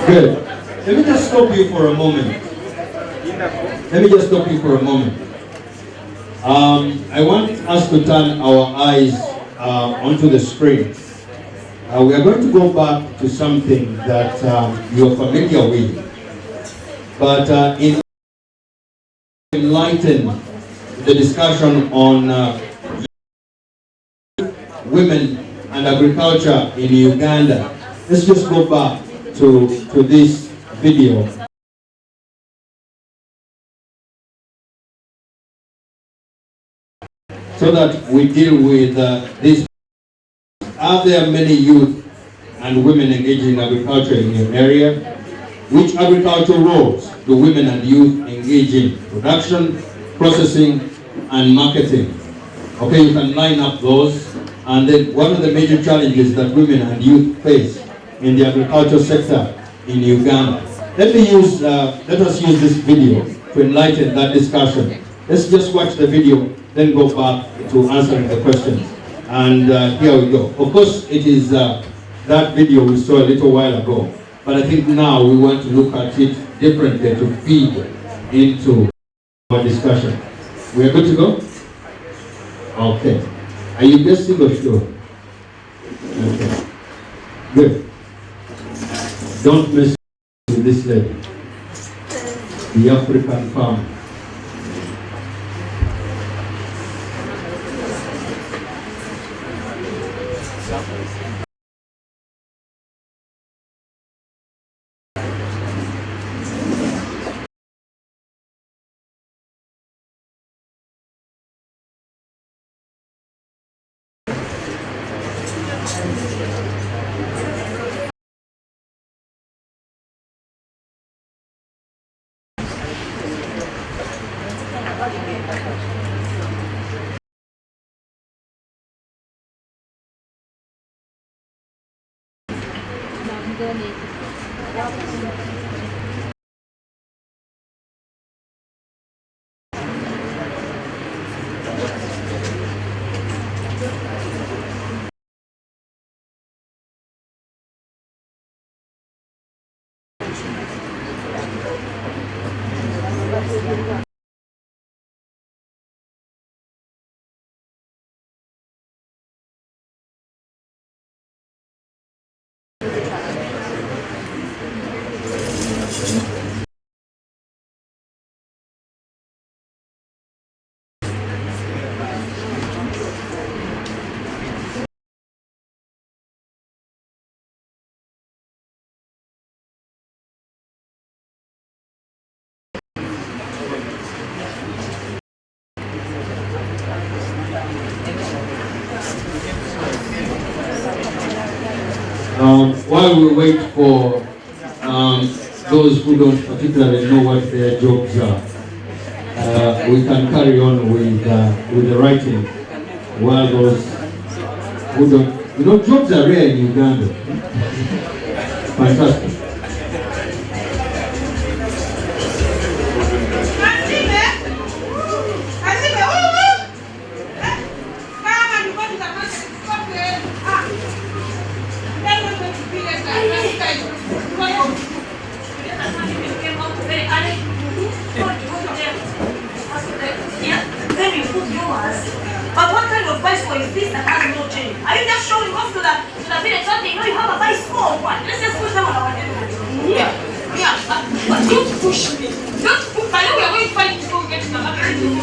Good. Let me just stop you for a moment. Let me just stop you for a moment. I want us to turn our eyes onto the screen. We are going to go back to something that you are familiar with, but enlighten the discussion on women and agriculture in Uganda. Let's just go back to this video. So that we deal with this. Are there many youth and women engaged in agriculture in your area? Which agricultural roles do women and youth engage in? Production, processing, and marketing. Okay, you can line up those. And then one of the major challenges that women and youth face in the agricultural sector in Uganda. Let us use this video to enlighten that discussion. Let's just watch the video, then go back to answering the questions. And here we go. Of course, it is that video we saw a little while ago, but I think now we want to look at it differently to feed into our discussion. We are good to go? Okay. Are you guessing or sure? Okay. Good. Don't mess with this lady. The African farmer. While we wait for those who don't particularly know what their jobs are, we can carry on with the writing. While those who don't, jobs are rare in Uganda. Fantastic. But what kind of bicycle is this that has no chain? Are you just showing off to the village that they know you have a bicycle or what? Let's just push them on our head. Yeah. But don't push me. Don't push. I know we are going to fight before we get to the market. You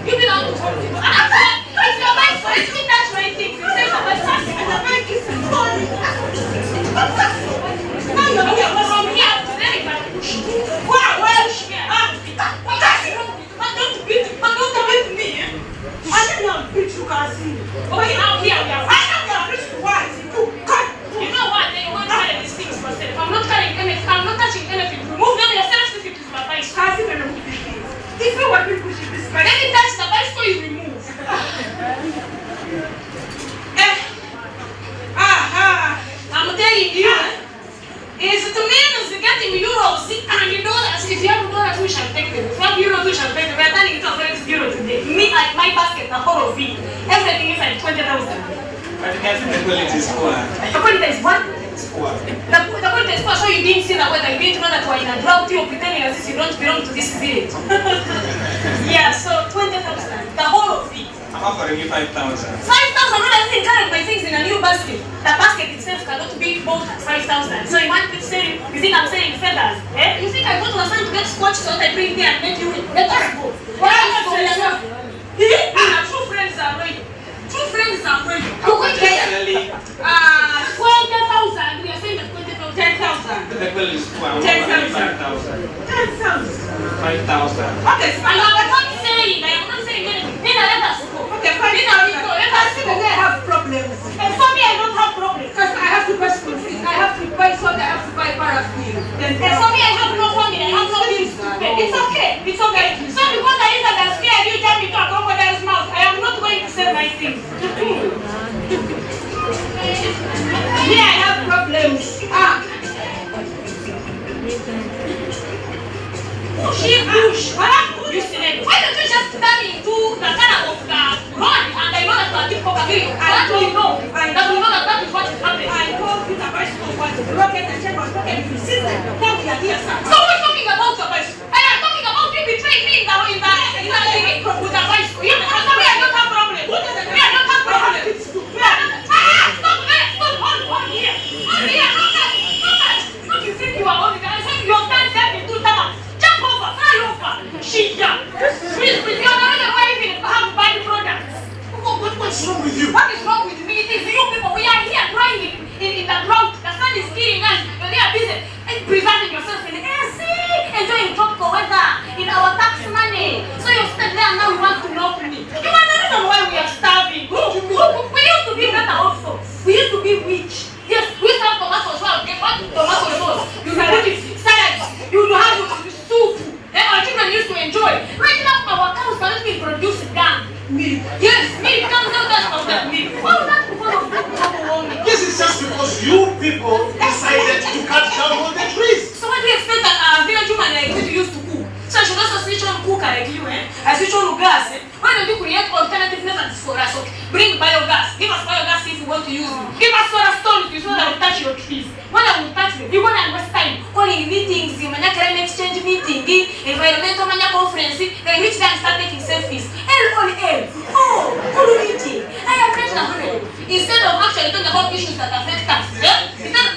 be the one who told me. It's your bicycle. Let me touch my things. You say my bicycle and the bike is falling. Now you're from here to there. You can push me. Wow, well, don't come with me. I didn't know bitch you can see. Okay, now here we are. I know you are rich to what? You know what? They want to carry these things for self. I'm not carrying anything. I'm not touching anything. Remove them yourself if it is my bicycle. Can't even remove these things. If you want me to push this bicycle, let me touch the bicycle you remove. I'm telling you. Is to me is getting euros and dollars. If you have dollars, we shall take them. If you have euros, we shall take them. We are turning it over to euro today. Me and my basket, the whole of it. Everything is like 20,000. But you can see the quality is poor. The quality is what? The point is, so you didn't see the weather, you didn't know that we're in a drought, you're pretending as if you don't belong to this village. Yeah, so 20,000, the whole of it. I'm offering you 5,000. 5,000, not even carried my things in a new basket. The basket itself cannot be bought at 5,000. So you want me to sell, you think I'm selling feathers? Eh? You think I go to a farm to get scotch so that I bring here and make you let us go? Why are you so young? True friends are ready. True friends are ready. How much is 20,000. We are saying that 20,000. 10,000. The bill is 10,000. 5,000. 10,000. 5,000. Okay, I'm not saying anything. Then let us go. Okay, fine. Let us go. I have problems. And for me, I don't have problems. Because I have to buy school fees. I have to buy salt. I have to buy paraffin. And for me, I have no family. I have no bills to pay. It's okay. It's okay. So because I is that scared, you tell me to a crocodile's mouth. I am not going to sell my things. Yeah, I have problems. Bush. Why don't you just turn into the color of the road? And I know that you are keep covering. I don't know. That we know that is what is happening. I told you the bicycle was broken and chain was broken. You see that? Come here, sir. So we're talking about the bicycle. I am talking about you betraying me in the with the bicycle. You know, for me, I don't have problem. I don't have problem. Stop there. Stop. Hold here. Hold here. Don't you think you are only guys? You have done that in 2 times. Jump over. Fly over. Shit, yeah. Please, you are not arriving to have bad products. What's wrong with you? What is wrong with me? It is you people. We are here crying in the drought. The sun is killing us. You're there busy preserving yourself in the AC, enjoying tropical weather in our tax money. So you're stuck there and now you want to knock me. You are the reason why we are starving. We used to be better also. We used to be rich. Yes, we used to have tomato sauce. Get what tomato sauce? You can put it salad. You have soup. Our children used to enjoy. Right now, our cows cannot be producing milk. Yes, milk comes out of that milk. Why would that because of global warming? This is just because you people decided to cut down all the trees. So what do you expect that a village woman like you used to cook? So I should also switch on cooker like you, eh? I switch on gas, eh? Why don't you create alternative methods for us? Okay? Bring biogas. Give us biogas if you want to use it. Give us solar stones if you know that will touch your trees. When I will touch them, you want to waste time calling meetings, you manya climate change meeting, environmental manya conference, then reach there and start taking selfies. LOL. Oh, who meeting? I have reached 100. Instead of actually talking about issues that affect us,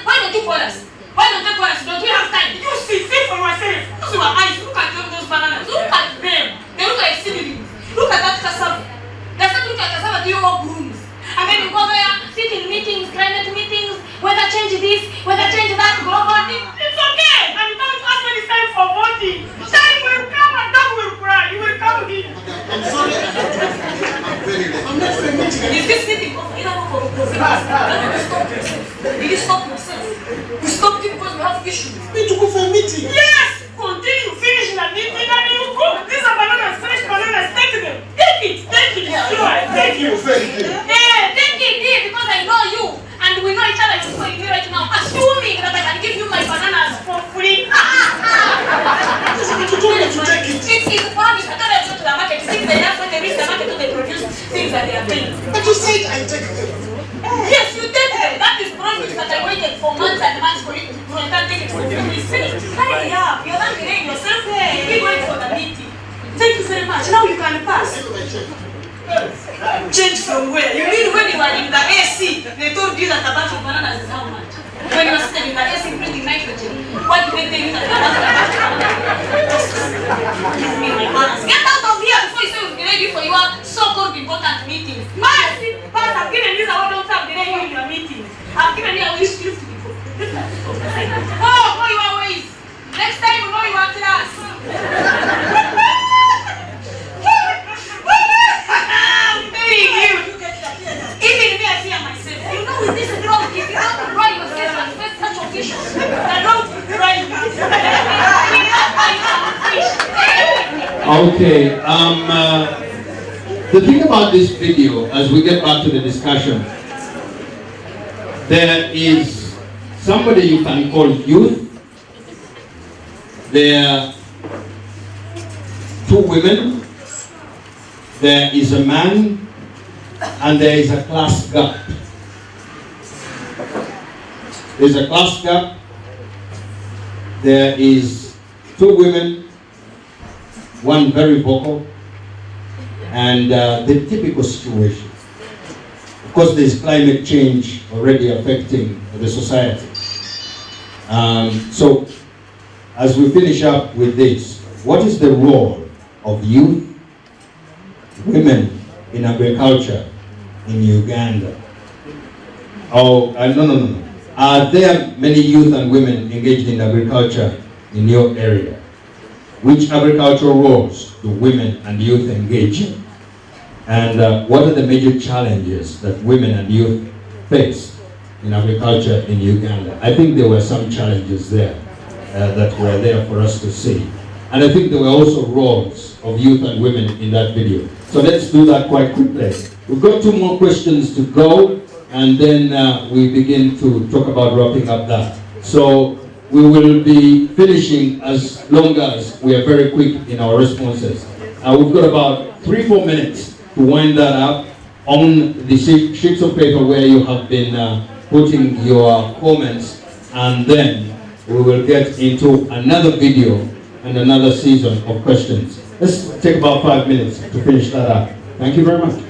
why don't you call us? Why don't you call us? Don't we have time? You see for yourself. Use your eyes. Look at those bananas. Look at them. They look like seedlings. Look at that cassava. Does not look like cassava to your brooms. And then you go there, sit in meetings, climate meetings, whether change this, whether change that, global thing. It's okay. And you don't ask when it's time for voting. Time will come and dog will cry. You will come here. I'm sorry. I'm very late. I'm not for a meeting. Is this meeting over? You don't go for Did you stop yourself? We stopped you because we have issues. We need to go for a meeting. Yes! Continue, finish the meeting and you go. These are bananas, fresh bananas. Take them. Take it. Sure. Thank you. Very good. Yeah, take it because I know you. And we know each other equally right now. Assuming that I can give you my bananas for free. You told me to take it. It is a promise. I thought I go to the market. Things they have when they reach the market, they produce things that they are paying. But you said I take them. Yes, you take them. That is promise that I waited for months and months for you to do and that take it for free. Hurry up. You're not delaying yourself. Keep going for the meeting. Thank you very much. Now you can pass. Change from where? You mean when you were in the AC, they told you that a bunch of bananas is how much? When you were sitting in the AC breathing nitrogen, what did they tell you that a bunch of bananas? Give me my bananas. Get out of here before you say we'll delay you for your so-called important meetings. Pass, I've given you the one don't have delay you in your meetings. I've given you a wish list before. Oh, your ways. Next time you know you are class. Even me, I fear myself. You know, with this drought, if you don't dry yourself and face such occasions, the drought will dry you. Okay. The thing about this video, as we get back to the discussion, there is somebody you can call youth. There are 2 women. There is a man. And there is a class gap. There's a class gap. There is 2 women, one very vocal, and the typical situation. Of course, there's climate change already affecting the society. So, as we finish up with this, what is the role of youth, women in agriculture in Uganda? Oh, no. Are there many youth and women engaged in agriculture in your area? Which agricultural roles do women and youth engage in? And what are the major challenges that women and youth face in agriculture in Uganda? I think there were some challenges there that were there for us to see. And I think there were also roles of youth and women in that video. So let's do that quite quickly. We've got 2 more questions to go, and then we begin to talk about wrapping up that. So we will be finishing as long as we are very quick in our responses. We've got about 3-4 minutes to wind that up on the sheets of paper where you have been putting your comments, and then we will get into another video and another season of questions. Let's take about 5 minutes to finish that up. Thank you very much.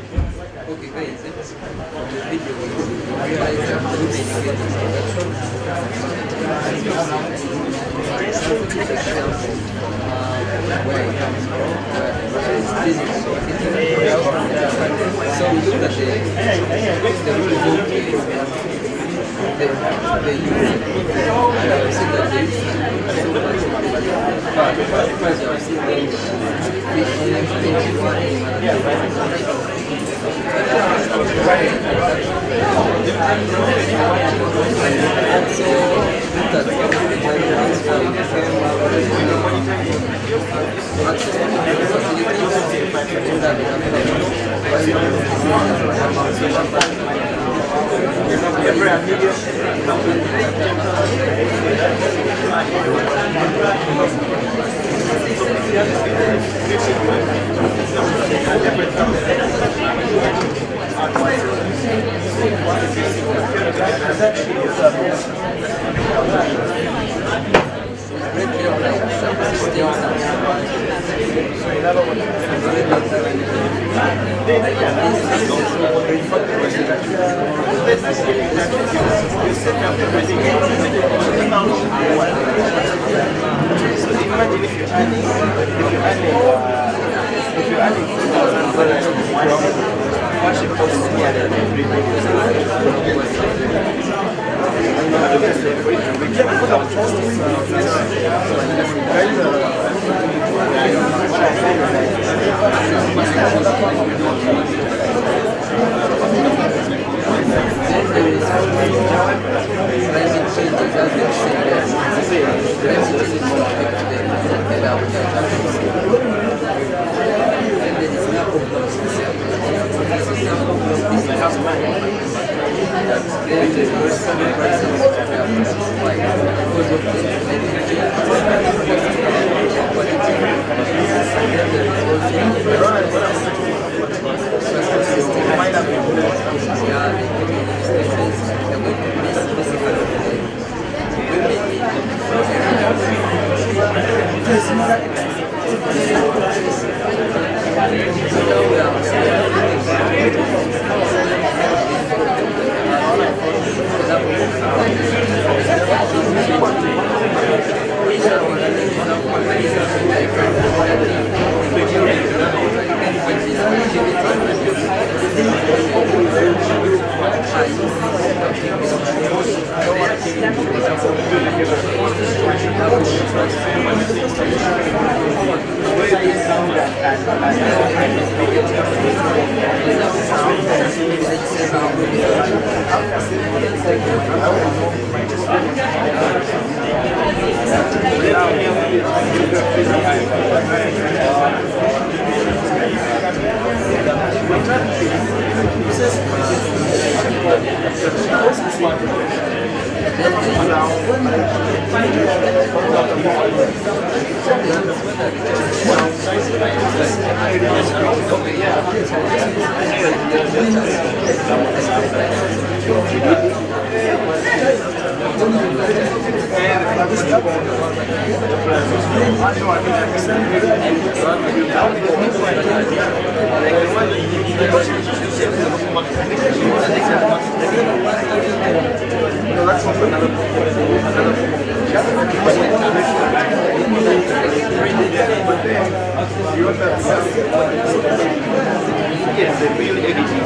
Yes, the real editing.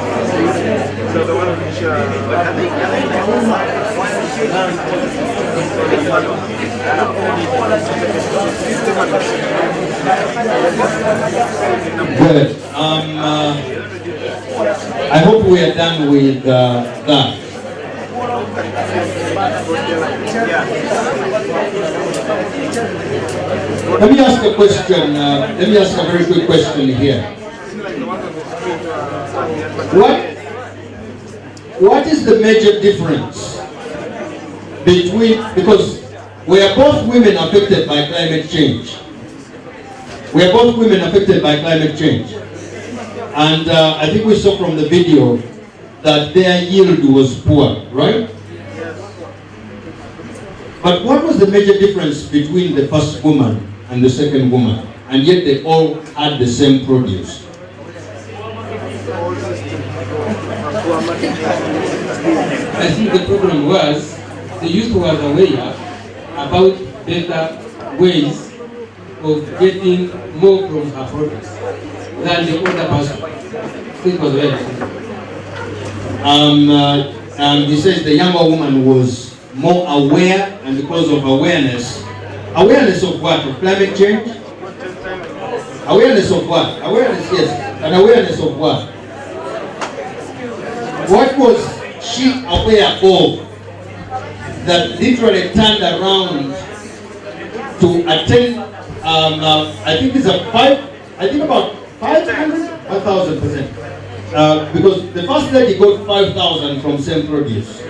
So the one which, Good. I hope we are done with that. Let me ask a question. Let me ask a very quick question here. What is the major difference between, because we are both women affected by climate change. We are both women affected by climate change. And I think we saw from the video that their yield was poor, right? But what was the major difference between the first woman and the second woman? And yet they all had the same produce. I think the problem was the youth was aware about better ways of getting more from her produce than the older person. It was very simple. He says the younger woman was more aware, and because of awareness of what? Of climate change? Awareness of what? Awareness, yes. An awareness of what? What was she aware of that literally turned around to attend, I think it's about 1,000%. Because the first lady got 5,000 from same produce.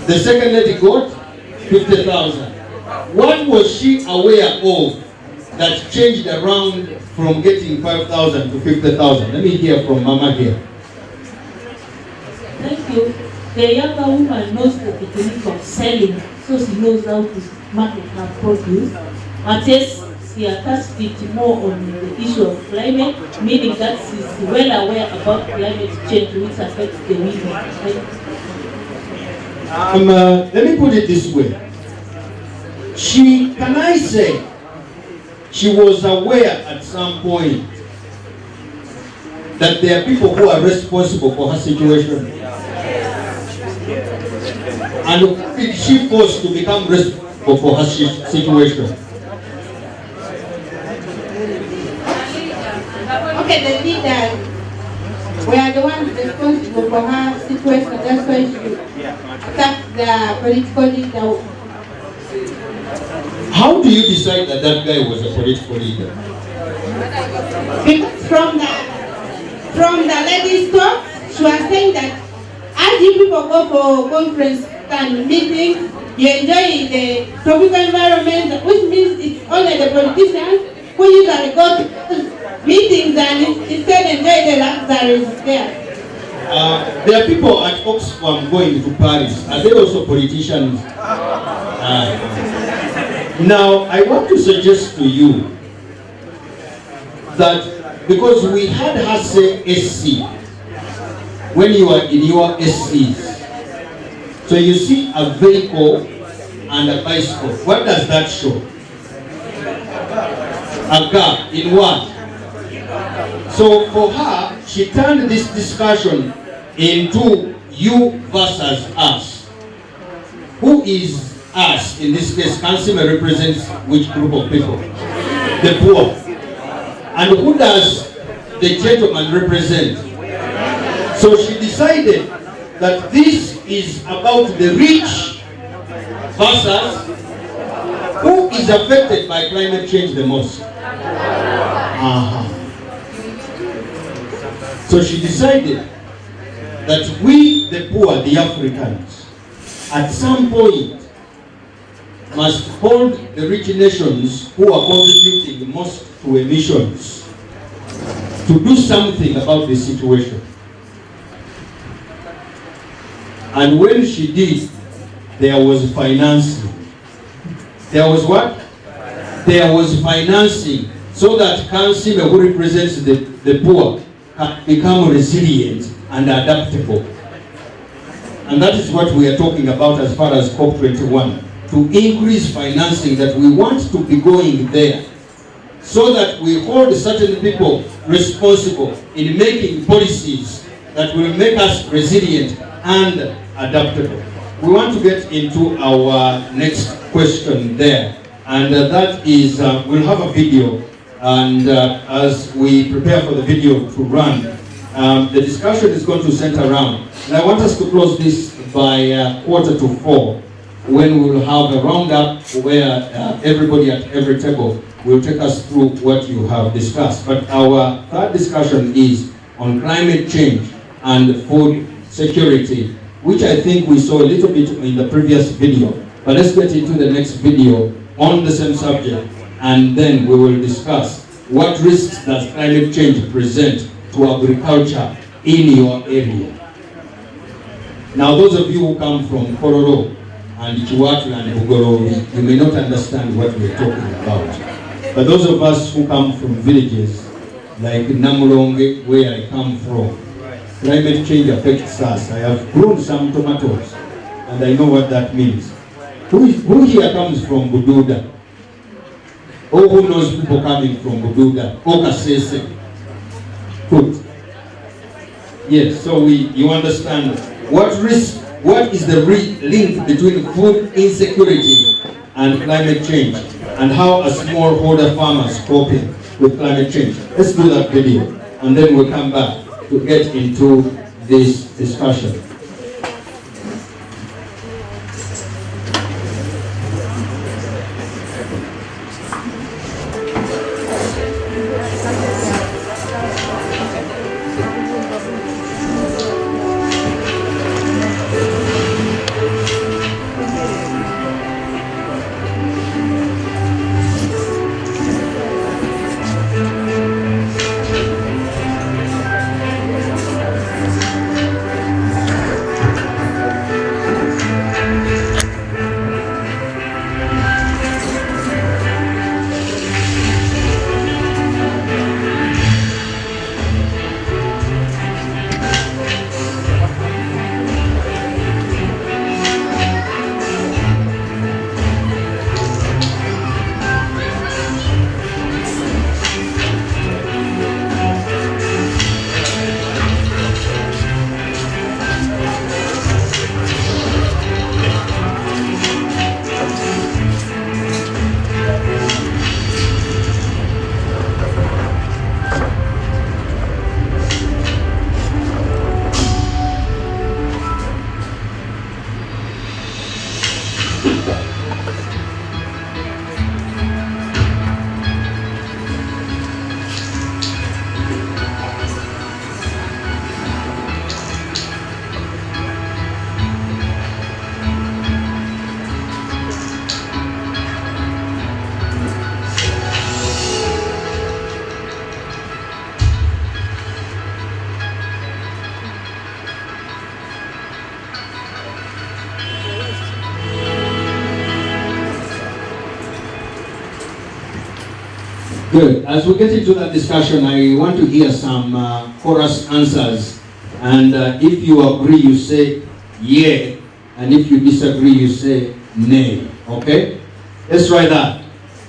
The second lady got 50,000. What was she aware of that changed around from getting 5,000 to 50,000? Let me hear from Mama here. Thank you. The younger woman knows the technique of selling, so she knows how to market her produce. But yes, she attached it more on the issue of climate, meaning that she's well aware about climate change, which affects the women. Let me put it this way. Can I say she was aware at some point that there are people who are responsible for her situation? And who did she force to become responsible for her situation? Okay, the leaders were the ones responsible for her situation. That's why she attacked the political leader. How do you decide that that guy was a political leader? Because from the lady's talk, she was saying that as you people go for conference and meetings, you enjoy the tropical environment, which means it's only the politicians who usually go to meetings and instead enjoy the luxuries there. There are people at Oxfam going to Paris. Are they also politicians? Now, I want to suggest to you that because we had her say SC when you are in your SCs. So you see a vehicle and a bicycle. What does that show? A gap in what? So for her, she turned this discussion into you versus us. Who is us? In this case, Councilman represents which group of people? The poor. And who does the gentleman represent? So she decided that this is about the rich versus who is affected by climate change the most. So she decided that we, the poor, the Africans, at some point must hold the rich nations who are contributing the most to emissions to do something about the situation. And when she did, there was financing. There was what? There was financing, so that Council who represents the poor can become resilient and adaptable. And that is what we are talking about as far as COP21, to increase financing, that we want to be going there, so that we hold certain people responsible in making policies that will make us resilient and adaptable. We want to get into our next question there, and that is, we'll have a video, and as we prepare for the video to run, the discussion is going to center around, and I want us to close this by 3:45, when we will have a roundup where everybody at every table will take us through what you have discussed. But our third discussion is on climate change and food security, which I think we saw a little bit in the previous video. But let's get into the next video on the same subject, and then we will discuss what risks does climate change present to agriculture in your area. Now, those of you who come from Kororo and Chiwatu and Bugorovi, you may not understand what we're talking about. But those of us who come from villages like Namulonge, where I come from, climate change affects us. I have grown some tomatoes, and I know what that means. Who here comes from Bududa? Or who knows people coming from Bududa? Okasese. Good. Yes, so you understand what is the link between food insecurity and climate change, and how a smallholder farmers coping with climate change. Let's do that video, and then we'll come back to get into this discussion. Good. As we get into that discussion, I want to hear some chorus answers. And if you agree, you say yeah. And if you disagree, you say nay. Okay? Let's try that.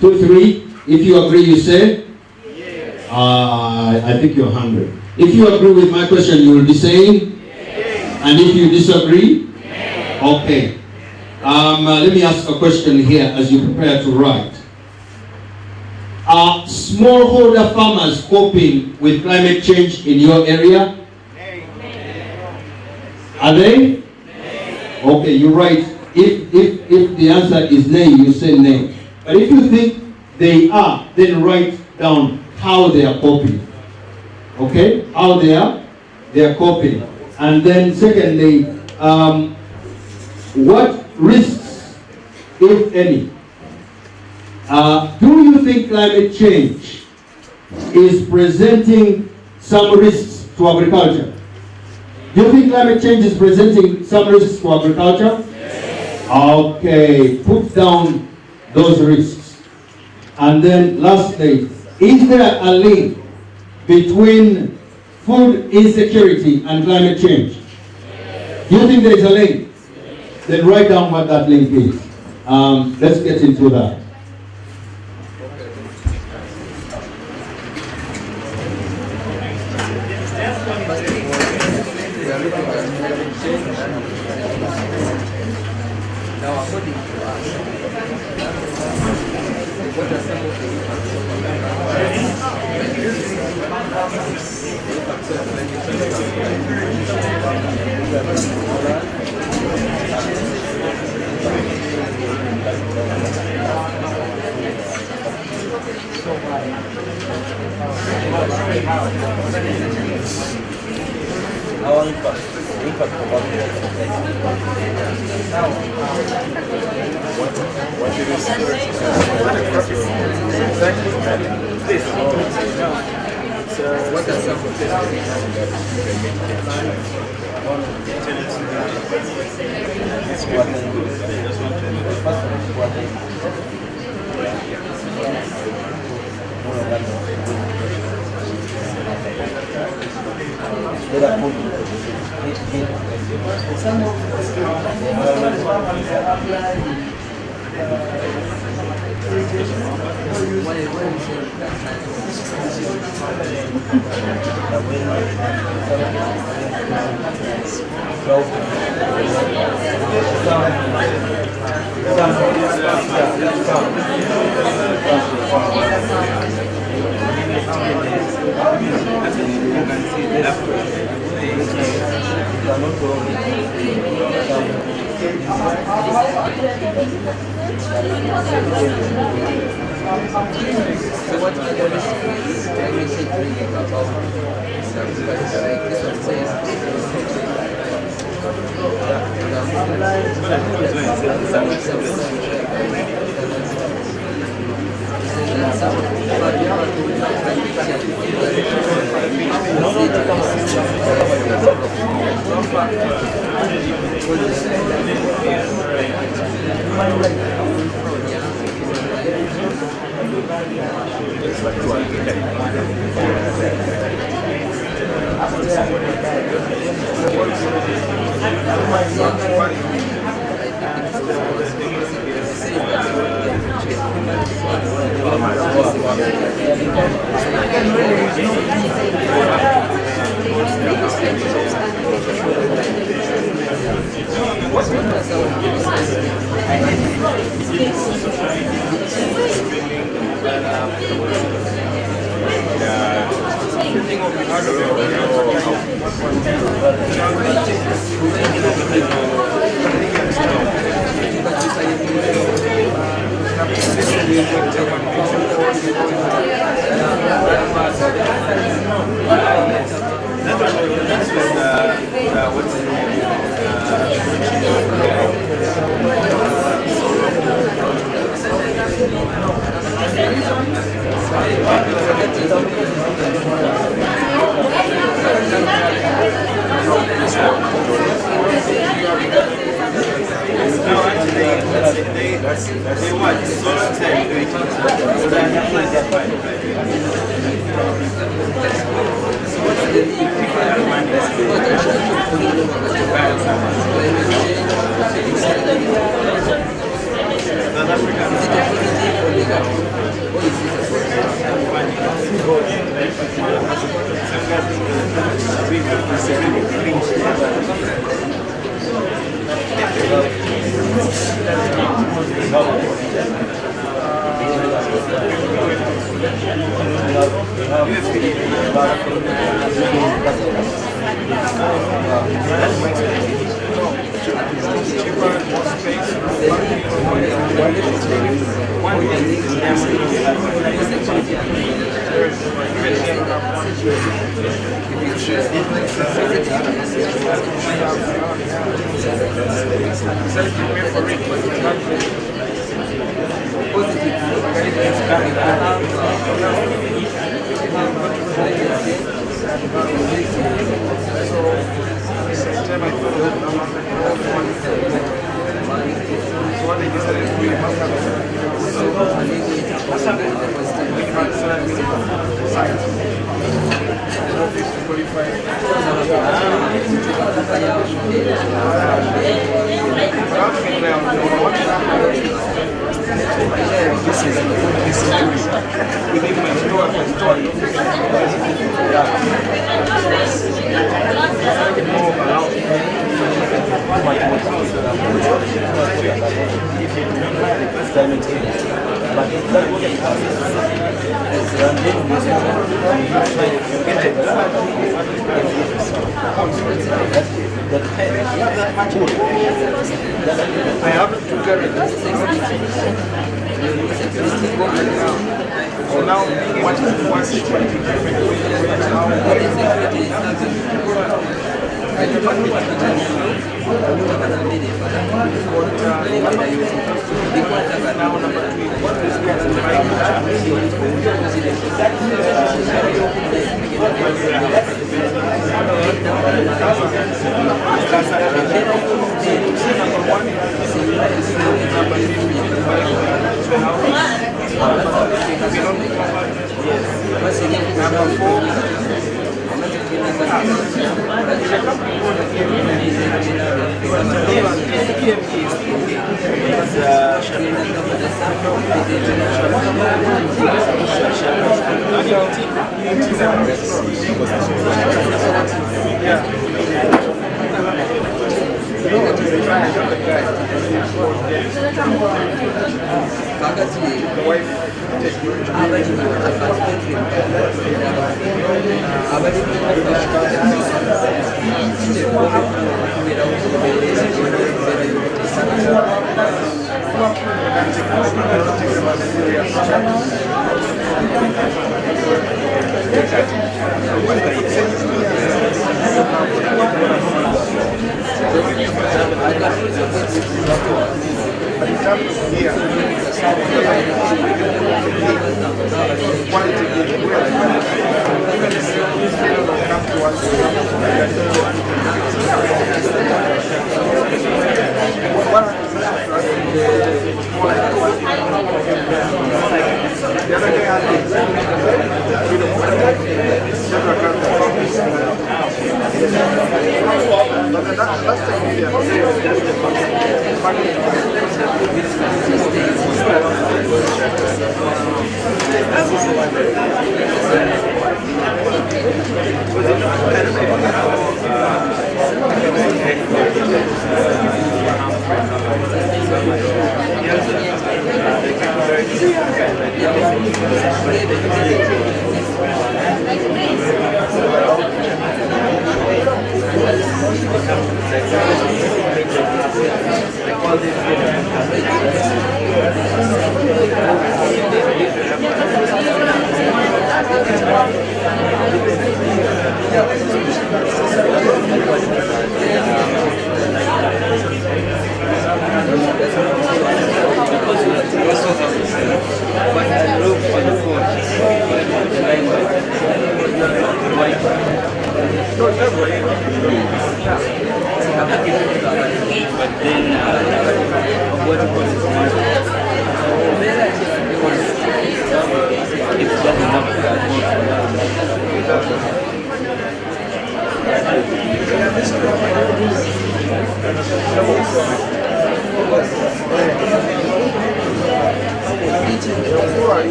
2, 3. If you agree, you say yeah. I think you're hungry. If you agree with my question, you will be saying yeah. And if you disagree, yeah. Okay. Let me ask a question here as you prepare to write. Are smallholder farmers coping with climate change in your area? Are they? Okay, you write. If the answer is nay, you say nay. But if you think they are, then write down how they are coping. Okay? How they are coping. And then secondly, what risks, if any, do you think climate change is presenting some risks to agriculture? Do you think climate change is presenting some risks to agriculture? Yes. Okay, put down those risks? And then lastly, is there a link between food insecurity and climate change? Do you think there is a link? Then write down what that link is. Let's get into that. Now, according to us, what are some of the our impact, the impact of our What it is? This. What are some of So what are the risks climate change bringing about? Because like this one says, So what they decided to do is I haven't to get it. So now, what is the one situation?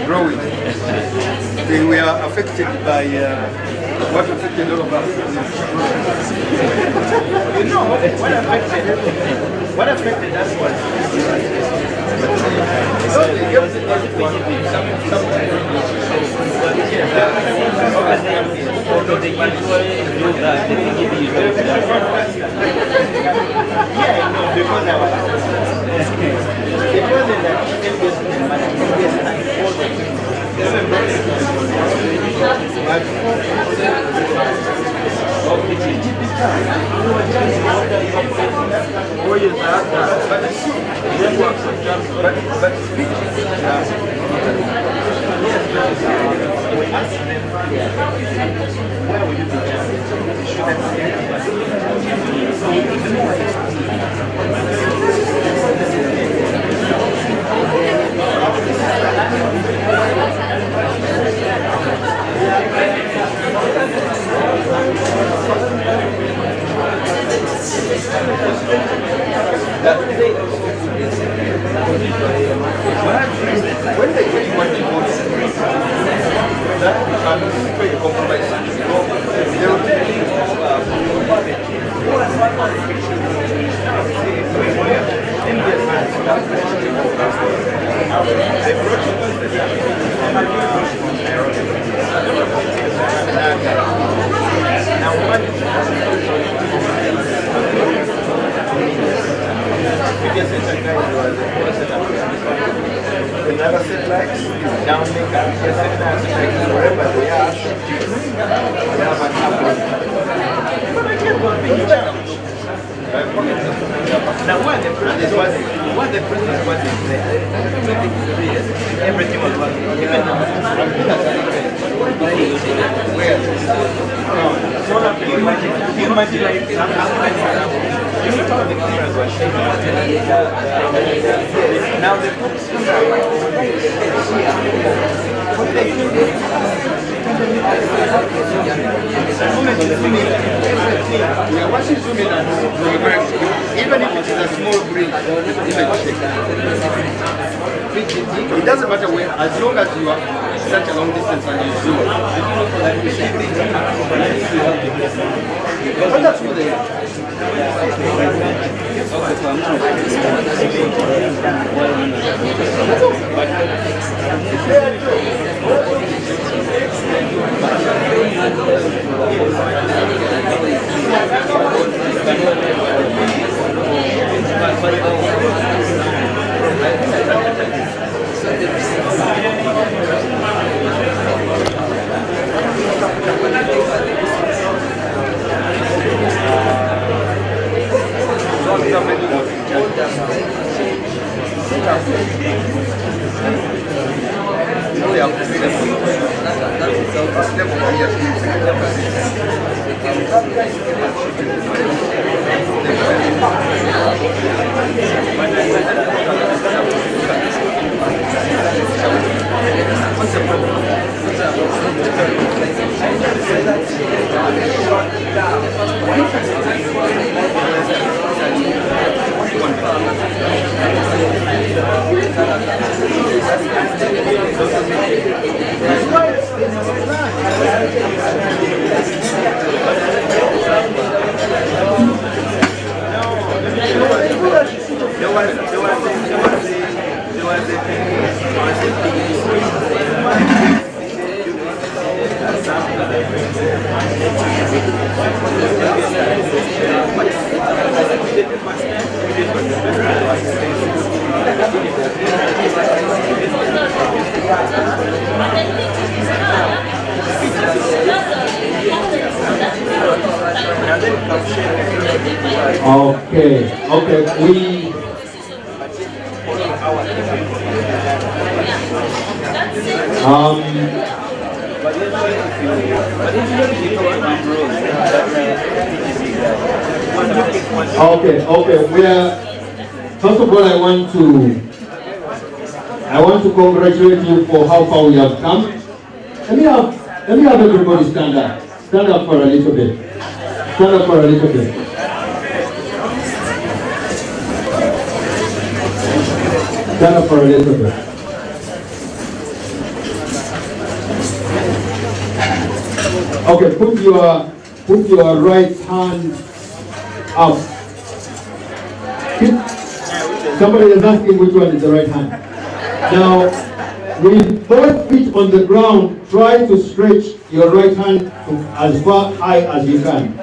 Growing. They were affected by what affected all of us. You know, what affected us was although they usually do that, they give you yeah, I know, because I was it wasn't that chicken business, but all the things. Where will you be? When they tell you what they want, that becomes very compromising. They will tell you Another satellites down there, wherever they are, they have an apple. But I can't go big challenge. Now, what the president was there, everything was working. Even now, you imagine like you know how the cameras were shaking. Now they put once you zoom in and even if it is a small breeze, it doesn't matter where, as long as you are such a long distance and you zoom. But that's what they are. Okay, we okay. We are. First of all, I want to congratulate you for how far we have come. Let me have everybody stand up. Stand up for a little bit. Stand up for a little bit. Stand up for a little bit. Okay, put your right hand up. Somebody is asking which one is the right hand. Now, with both feet on the ground, try to stretch your right hand to as far high as you can.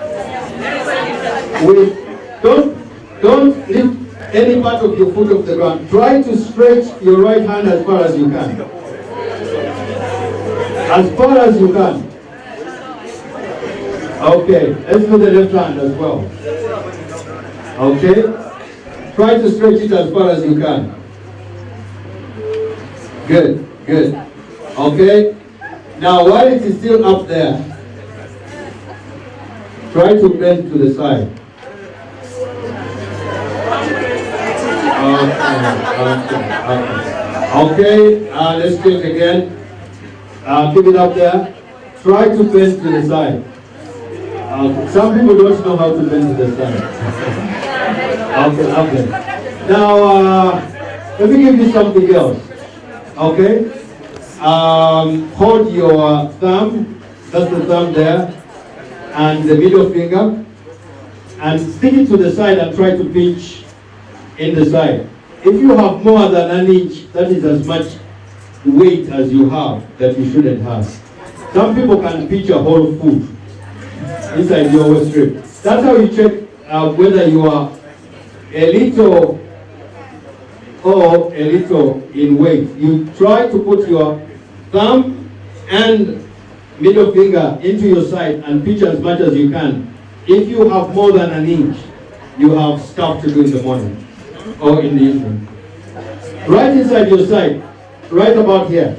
Don't lift any part of your foot off the ground. Try to stretch your right hand as far as you can. As far as you can. Okay, let's do the left hand as well. Okay? Try to stretch it as far as you can. Good. Okay? Now, while it is still up there, try to bend to the side. Okay, let's do it again. Keep it up there. Try to bend to the side. Some people don't know how to bend to the side. Okay. Now, let me give you something else. Okay? Hold your thumb, that's the thumb there, and the middle finger, and stick it to the side and try to pinch in the side. If you have more than an inch, that is as much weight as you have that you shouldn't have. Some people can pinch a whole foot inside your waist strip. That's how you check whether you are a little or a little in weight. You try to put your thumb and middle finger into your side and pinch as much as you can. If you have more than an inch, you have stuff to do in the morning or in the evening. Right inside your side, right about here.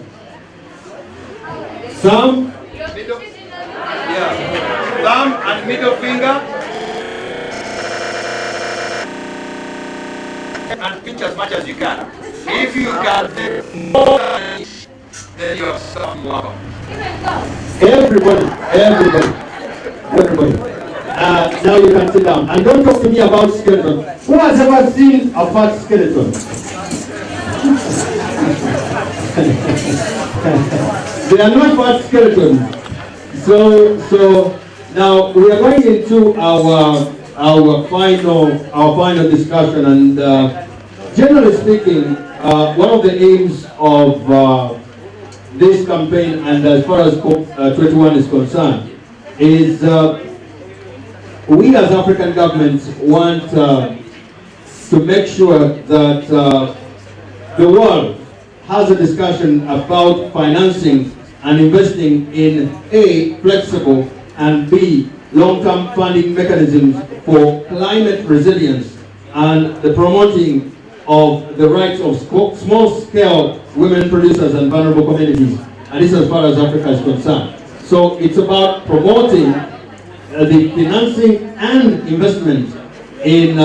Thumb and middle finger, and pinch as much as you can. If you can take more than an inch, then you have some welcome. Everybody. Now you can sit down. And don't talk to me about skeleton. Who has ever seen a fat skeleton? They are not fat skeletons. So now we are going into our final discussion, and generally speaking, one of the aims of this campaign, and as far as COP21 is concerned, is we as African governments want to make sure that the world has a discussion about financing and investing in A, flexible, and B, long-term funding mechanisms for climate resilience and the promoting of the rights of small-scale women producers and vulnerable communities. And this is as far as Africa is concerned. So it's about promoting the financing and investment in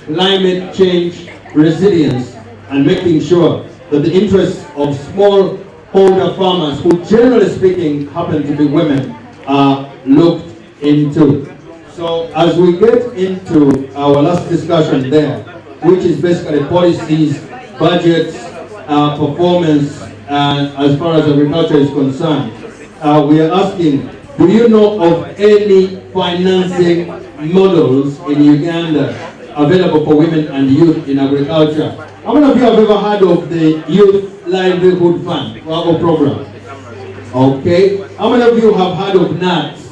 climate change resilience and making sure that the interests of smallholder farmers, who generally speaking happen to be women, are looked into. So as we get into our last discussion there, which is basically policies, budgets, performance, and as far as agriculture is concerned, we are asking, do you know of any financing models in Uganda available for women and youth in agriculture? How many of you have ever heard of the Youth Livelihood Fund or program? Okay. How many of you have heard of nuts?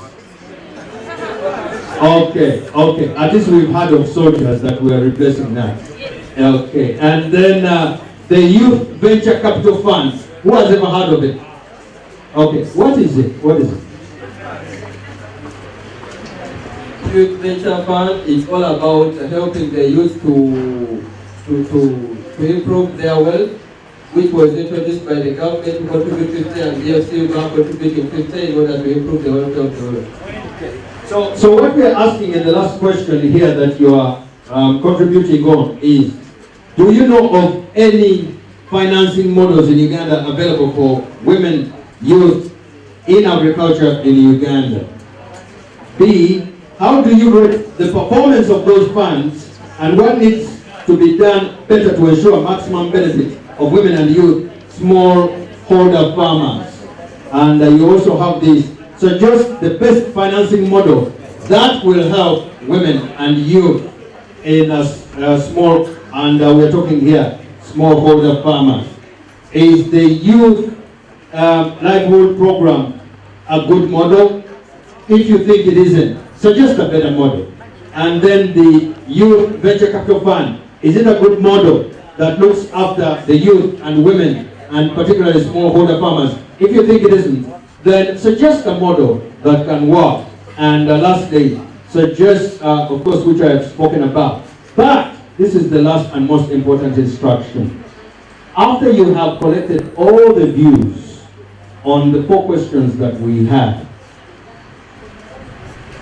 Okay, okay. At least we've heard of soldiers that we are replacing nuts. Okay. And then the Youth Venture Capital Fund. Who has ever heard of it? Okay. What is it? What is it? Youth Venture Fund is all about helping the youth to improve their wealth, which was introduced by the government to contribute 50 and DFC now contributing 50 in order to improve the wealth of the world. So what we are asking in the last question here that you are contributing on is, do you know of any financing models in Uganda available for women, youth in agriculture in Uganda? B, how do you rate the performance of those funds and what needs to be done better to ensure maximum benefit of women and youth, smallholder farmers? And you also have this, suggest the best financing model that will help women and youth in a small, and we're talking here, smallholder farmers. Is the youth livelihood program a good model? If you think it isn't, suggest a better model. And then the Youth Venture Capital Fund, is it a good model that looks after the youth and women and particularly smallholder farmers? If you think it isn't, then suggest a model that can work. And lastly, suggest, of course, which I have spoken about. But this is the last and most important instruction. After you have collected all the views on the 4 questions that we had,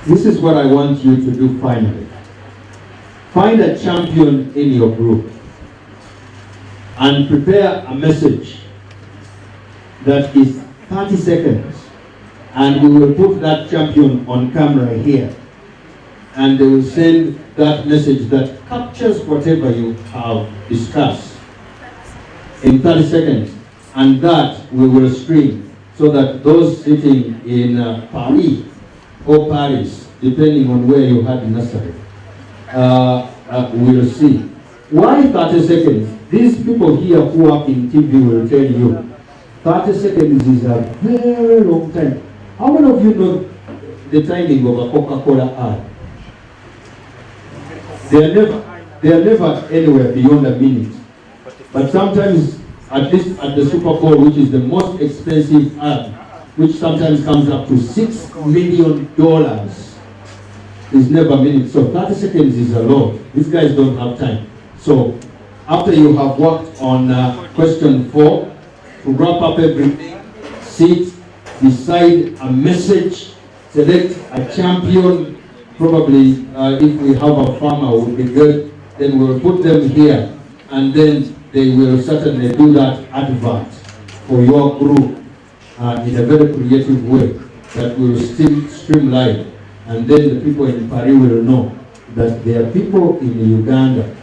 this is what I want you to do finally. Find a champion in your group and prepare a message that is 30 seconds. And we will put that champion on camera here. And they will send that message that captures whatever you have discussed in 30 seconds. And that we will stream so that those sitting in Paris or Paris, depending on where you had nursery, will see. Why 30 seconds? These people here who are in TV will tell you 30 seconds is a very long time. How many of you know the timing of a Coca-Cola ad? They are never anywhere beyond a minute. But sometimes, at least at the Super Bowl, which is the most expensive ad, which sometimes comes up to $6 million, is never a minute. So 30 seconds is a lot. These guys don't have time. So after you have worked on question 4, to wrap up everything, sit, decide a message, select a champion. Probably if we have a farmer would be good, then we'll put them here and then they will certainly do that advert for your group in a very creative way that will still streamline. And then the people in Paris will know that there are people in Uganda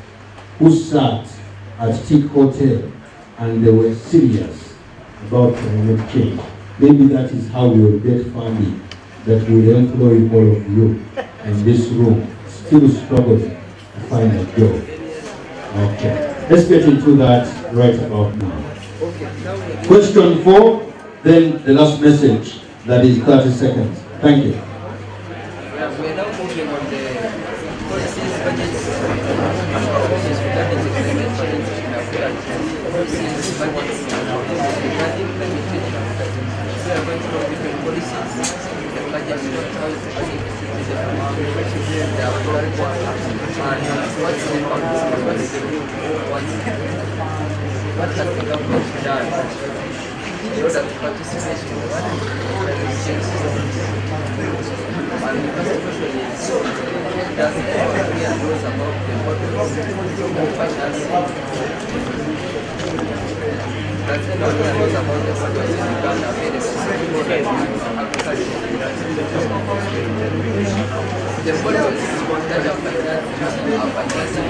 who sat at Teak Hotel and they were serious about climate change. Maybe that is how we will get funding that will employ all of you in this room still struggling to find a job. Okay, let's get into that right about now. Question 4, then the last message that is 30 seconds. Thank you. We are now moving on the policies, budgets, regarding the climate change. We have got policies, budgets, regarding climate change. We are going to look different policies, the budget, how it's actually the amount, the approach, and what's the impact, what is the group, what has the government done in order to participate in what climate change is. And the first question is, does anyone here knows about the models of financing? Does anyone here knows about the models in Uganda available for agriculture? The models that are financing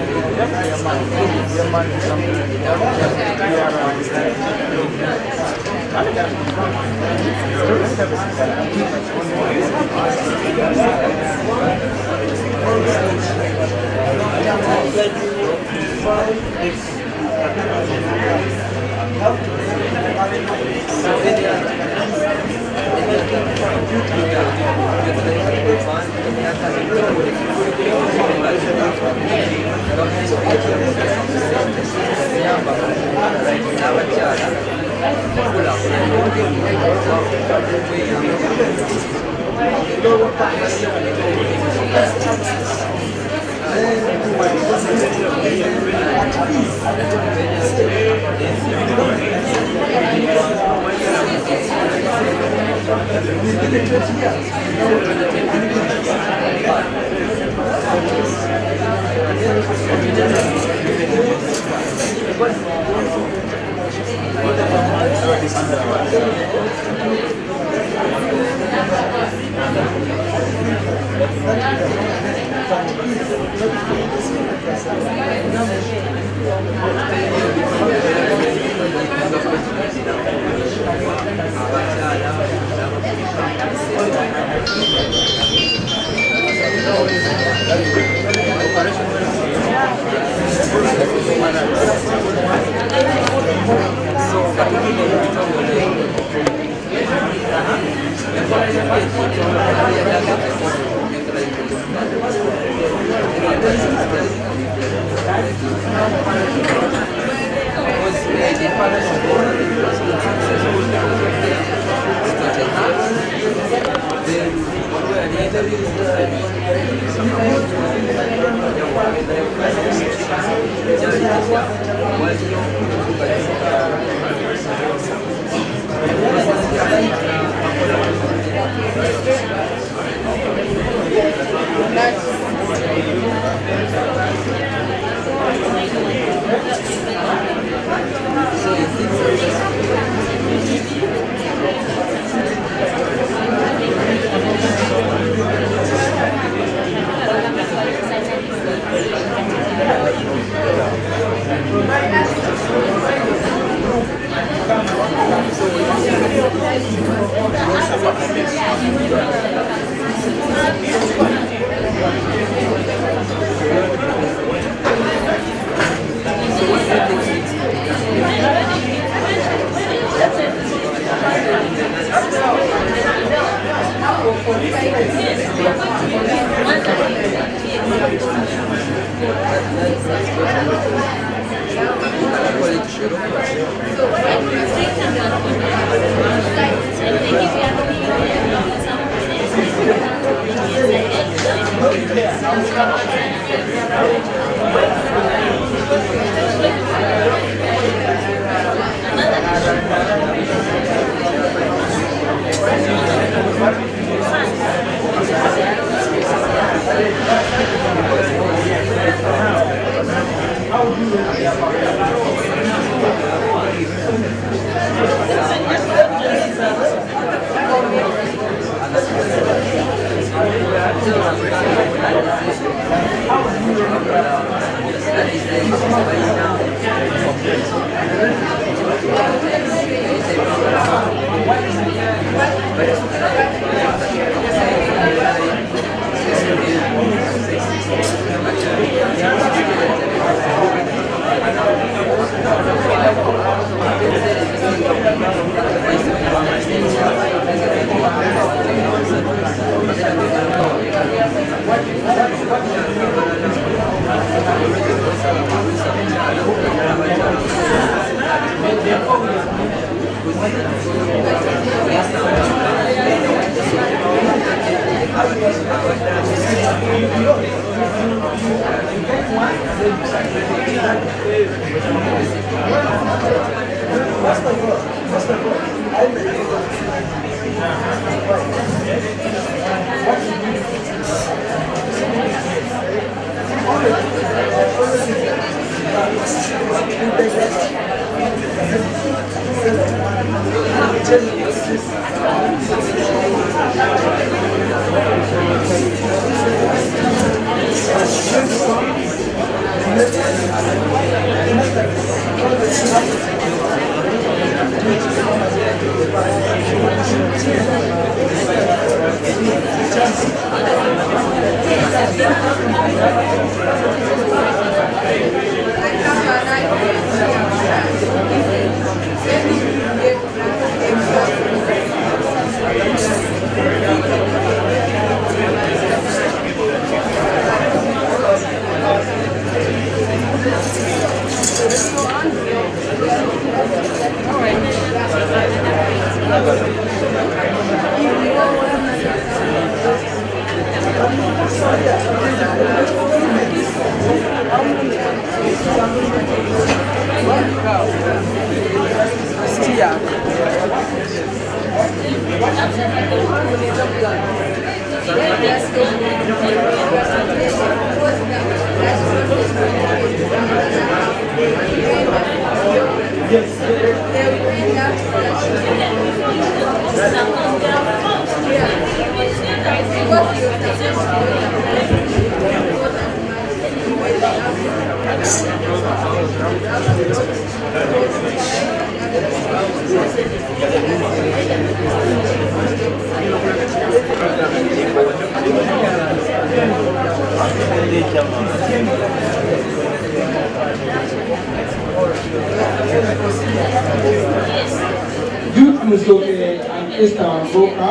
Youth Musoke and Esther Wangoka,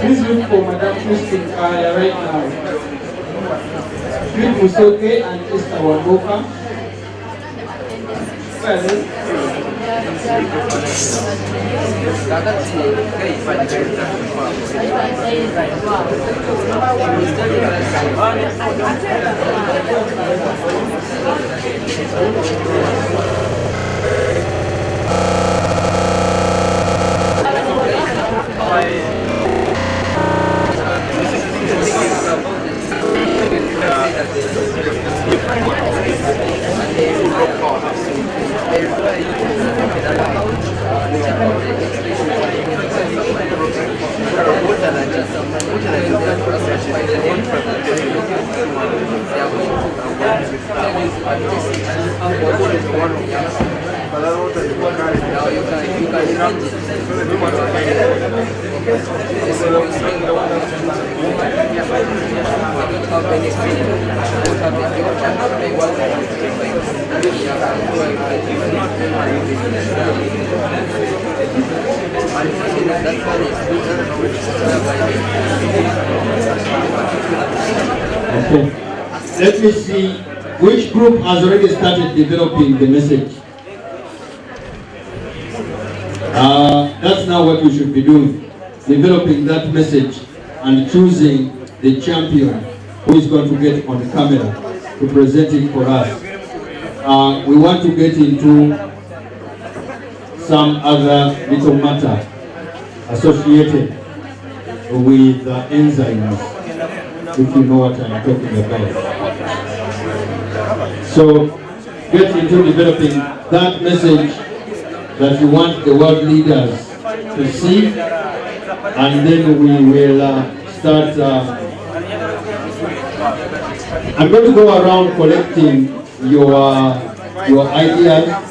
please look for Madam Christine Kaya right now. Youth Musoke and Esther Wangoka. Okay. Let me see which group has already started developing the message. That's now what we should be doing. Developing that message and choosing the champion who is going to get on camera to present it for us. We want to get into some other little matter associated with enzymes, if you know what I'm talking about. So get into developing that message that you want the world leaders to see, and then we will start. I'm going to go around collecting your ideas.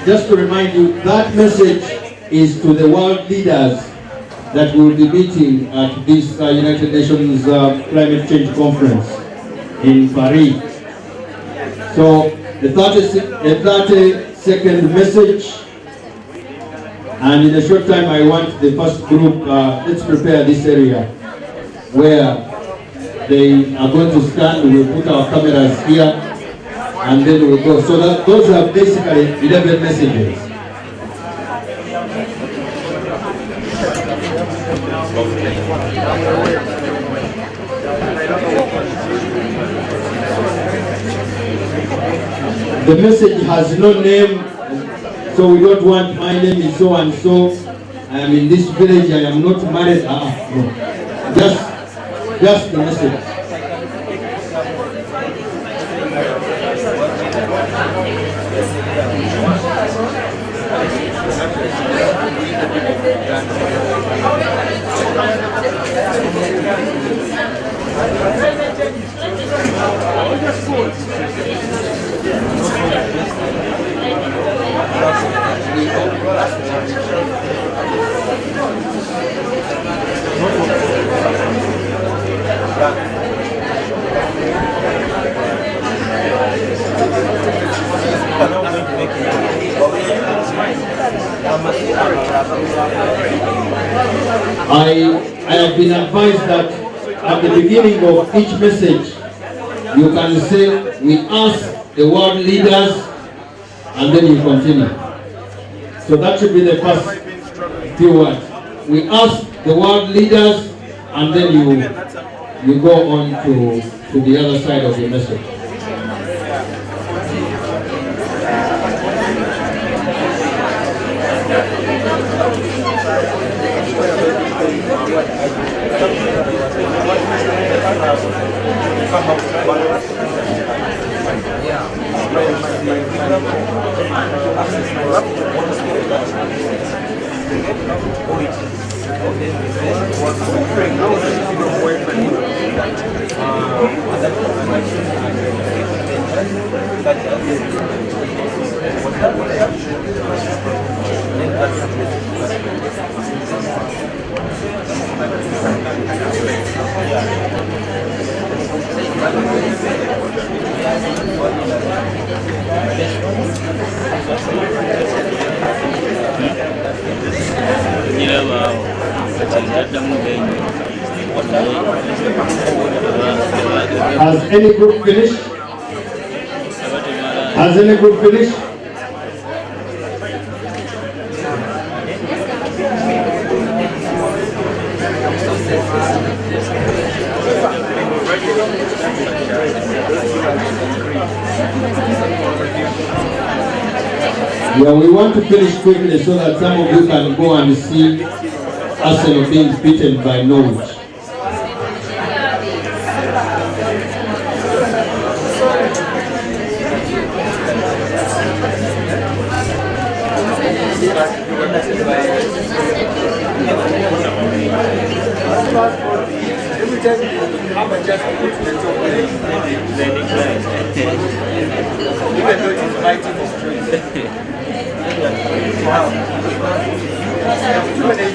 Just to remind you, that message is to the world leaders that will be meeting at this United Nations Climate Change Conference in Paris. So the 30-second message, and in a short time I want the first group, let's prepare this area where they are going to stand. We'll put our cameras here and then we'll go. So those are basically 11 messages. The message has no name, so we don't want my name is so and so. I am in this village, I am not married. No. Just the message. I have been advised that at the beginning of each message, you can say, we ask the world leaders, and then you continue. So that should be the first few words. We ask the world leaders, and then you go on to the other side of the message. Has any group finished? Has any group finished? Yeah, we want to finish quickly so that some of you can go and see Arsenal being beaten by Norwich. Every time you have a just they decline. Even though it is fighting for trees. Too many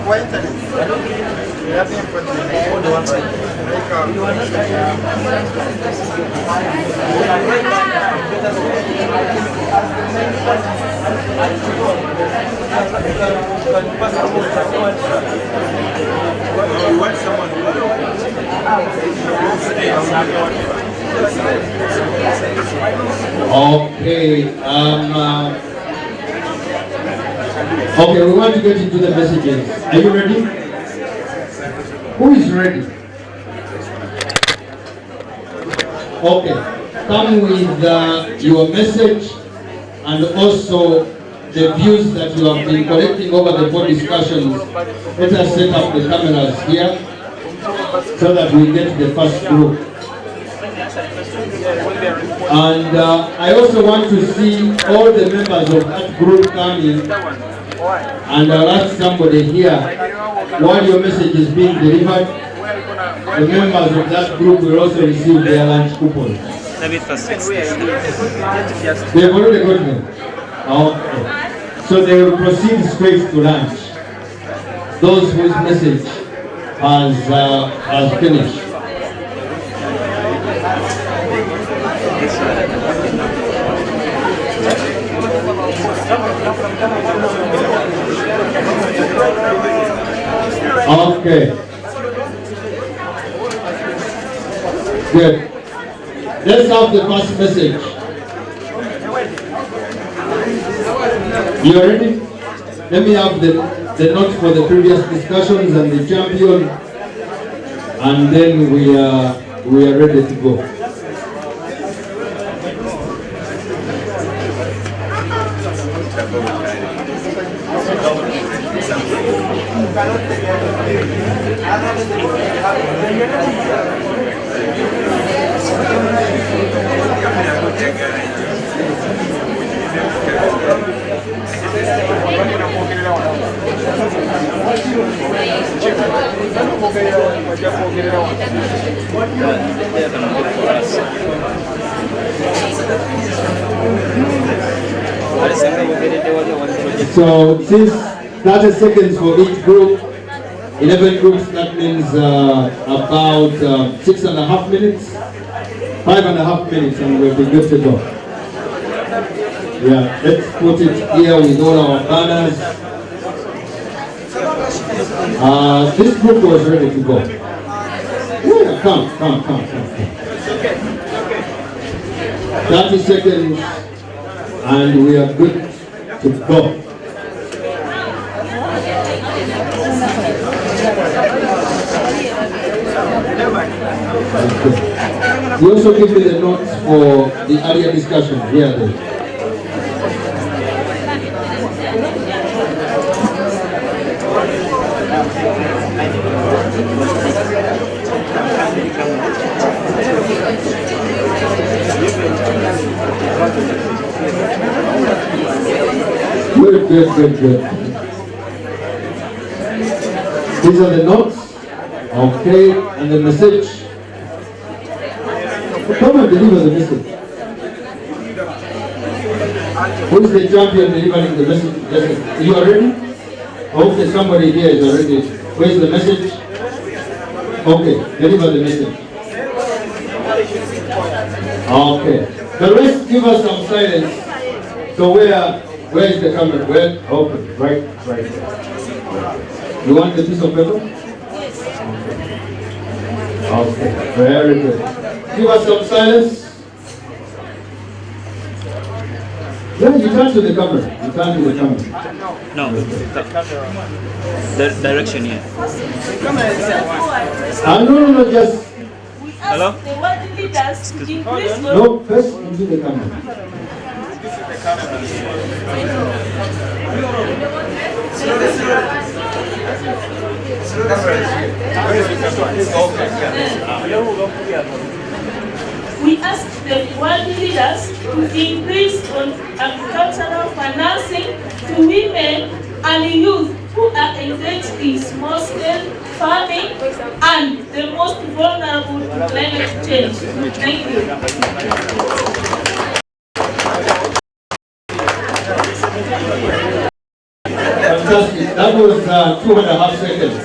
Okay, okay, we want to get into the messages. Are you ready? Who is ready? Okay, come with your message and also the views that you have been collecting over the board discussions. Let us set up the cameras here so that we get the first group. And I also want to see all the members of that group coming, and I'll ask somebody here, while your message is being delivered, the members of that group will also receive their lunch coupons. They have already got them. Okay. So they will proceed straight to lunch. Those whose message has finished. Okay. Good. Let's have the first message. You ready? Let me have the notes for the previous discussions and the champion, and then we are ready to go. So since 30 seconds for each group, 11 groups, that means about 6.5 minutes, 5.5 minutes, and we'll be good to go. Yeah, let's put it here with all our banners. This group was ready to go. Yeah, come. 30 seconds, and we are good to go. Okay. You also give me the notes for the earlier discussion here then. Good. These are the notes. Okay, and the message. Come and deliver the message. Who is the champion delivering the message? You are ready? Okay, somebody here is already. Where is the message? Okay, deliver the message. Okay. The rest, give us some silence. So where is the camera? Where? Okay, right. You want the piece of paper? Okay, very good. Give us some silence. Yeah, you turn to the camera. No, the direction here. No, just. Hello? The world leaders to increase No, first into the camera. We ask the world leaders to increase on agricultural financing to women and youth who are engaged in small-scale farming and the most vulnerable to climate change. Thank you. Fantastic. That was 2.5 seconds.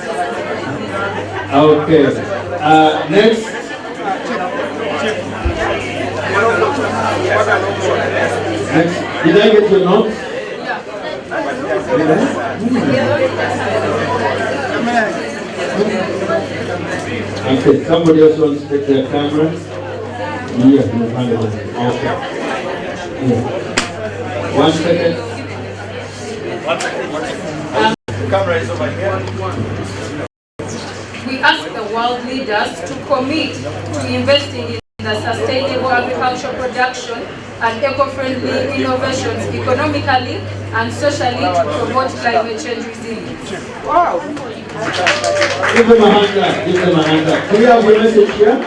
Okay. Next. Next. Did I get your notes? Okay. Somebody else wants to take their camera? Yeah, you handle it. Okay. Yeah. 1 second. 1 second. The camera is over here. We ask the world leaders to commit to investing in the sustainable agricultural production and eco-friendly innovations economically and socially to promote climate change resilience. Wow! Give them a hand clap. Give them a hand clap. Do we have your message here?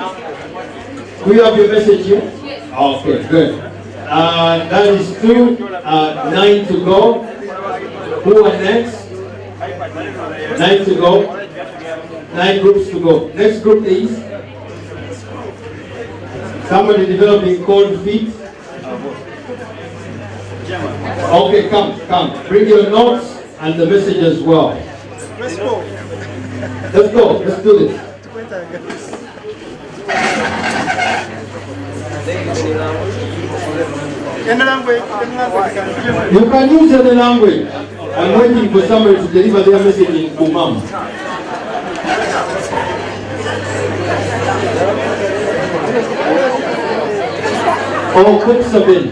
Do we have your message here? Yes. Okay, good. That is 2. 9 to go. Who are next? 9 to go. 9 groups to go. Next group is somebody developing cold feet. Okay, come. Bring your notes and the message as well. Let's go. Let's do this. You can use any language. I'm waiting for somebody to deliver their message in Kumam. Oh, Kutsabin.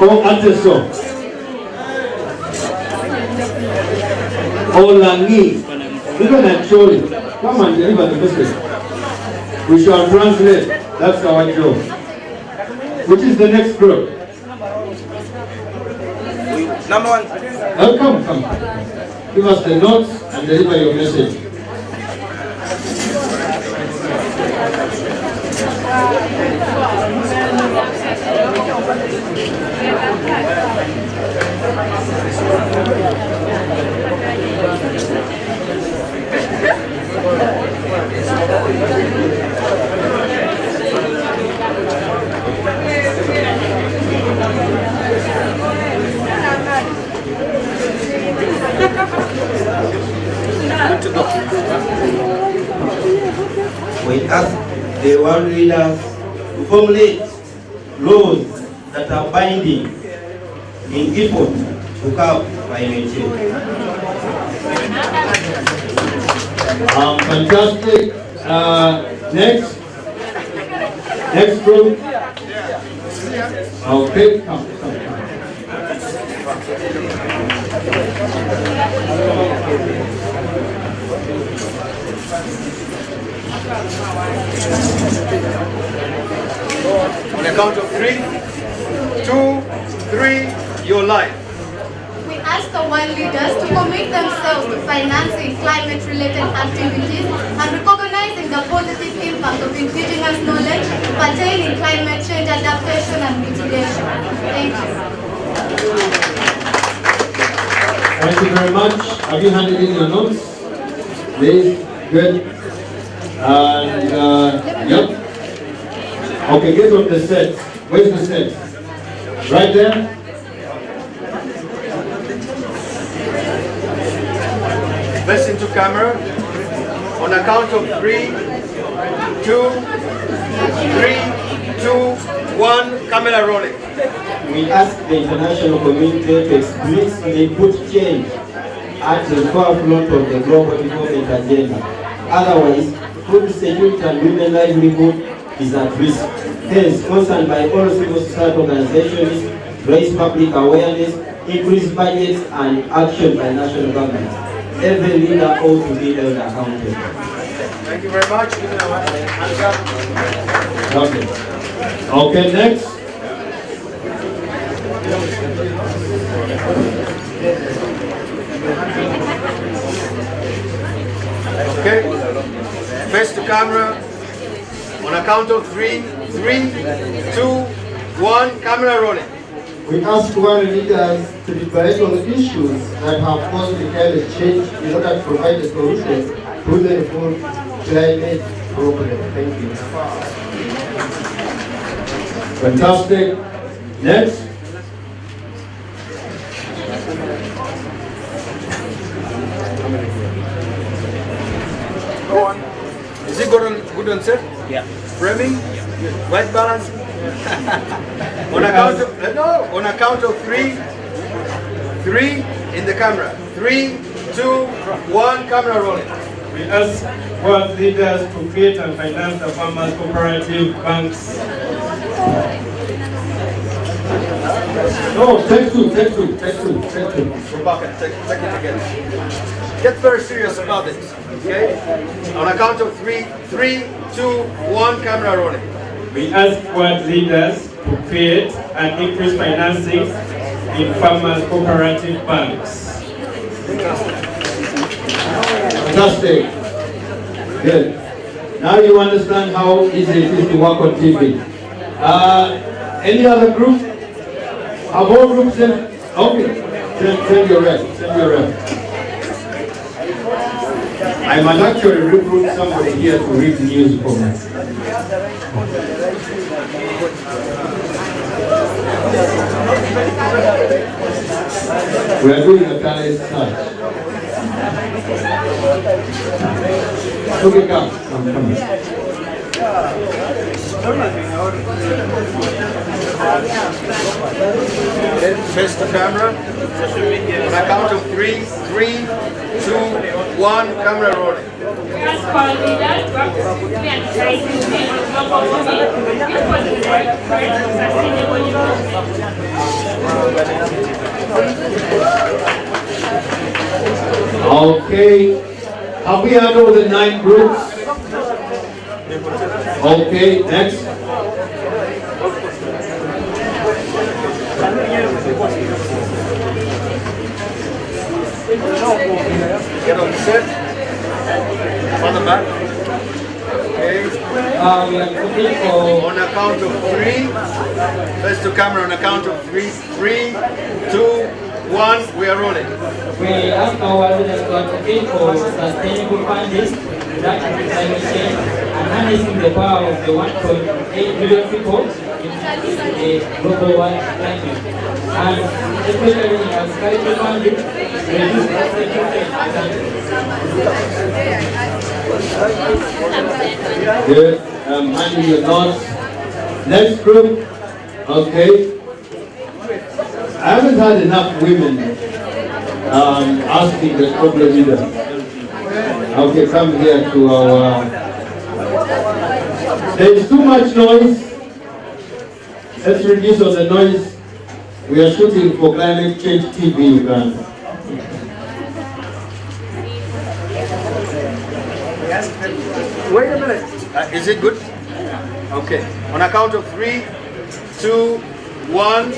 Oh, Ateso. Oh, Langi. Even actually, come and deliver the message. We shall translate. That's our job. Which is the next group? Number 1. Oh, come. Give us the notes and deliver your message. We ask the world leaders to formulate laws that are binding in effort to curb climate change. Fantastic. Next group. Okay, come. On the count of 3, 2, 3, you're live. We ask the world leaders to commit themselves to financing climate-related activities and recognizing the positive impact of indigenous knowledge pertaining climate change adaptation and mitigation. Thank you. Thank you very much. Have you handed in your notes? Please. Good. And, yep. Okay, get on the set. Where's the set? Right there? Face into camera. On a count of 3, 2, 1, camera rolling. We ask the international community to explicitly put change at the forefront of the global development agenda. Otherwise, food security and women's livelihood is at risk. Hence, sponsored by all civil society organizations, raise public awareness, increase budgets and action by national governments. Every leader ought to be held accountable. Thank you very much. Okay, next. Okay. Face to camera. On a count of 3, 2, 1, camera rolling. We ask world leaders to debate on the issues that have caused the climate change in order to provide a solution to the full climate problem. Thank you. Fantastic. Next. Is it good on set? Yeah. Framing? White balance? On a count of three in the camera. 3, 2, 1, camera rolling. We ask world leaders to create and finance the farmers cooperative banks. No, take two. Go back and take it again. Get very serious about this, okay? On a count of 3, 3, 2, 1, camera rolling. We ask world leaders to create and increase financing in farmers cooperative banks. Fantastic. Good. Now you understand how easy it is to work on TV. Any other group? Have all groups sent? Okay. Send your rep. I might actually recruit somebody here to read the news for me. We are doing a talent search. Okay, come. Face the camera. On a count of 3, 3, 2, 1, camera rolling. Okay. Have we had all the 9 groups? Okay, next. Get on set. On the back. Okay. We are looking for... On a count of 3. Face to camera on a count of 3. 3, 2, 1. We are rolling. We ask our leaders to advocate for sustainable funding, reduction in climate change, and harnessing the power of the 1.8 billion people in the global climate. And especially in agricultural funding, reduce Good. Handing your notes. Next group. Okay. I haven't had enough women asking the problem leader. Okay, come here to our... There is too much noise. Let's reduce on the noise. We are shooting for Climate Change TV Uganda. Wait a minute. Is it good? Okay. On a count of 3, 2, 1,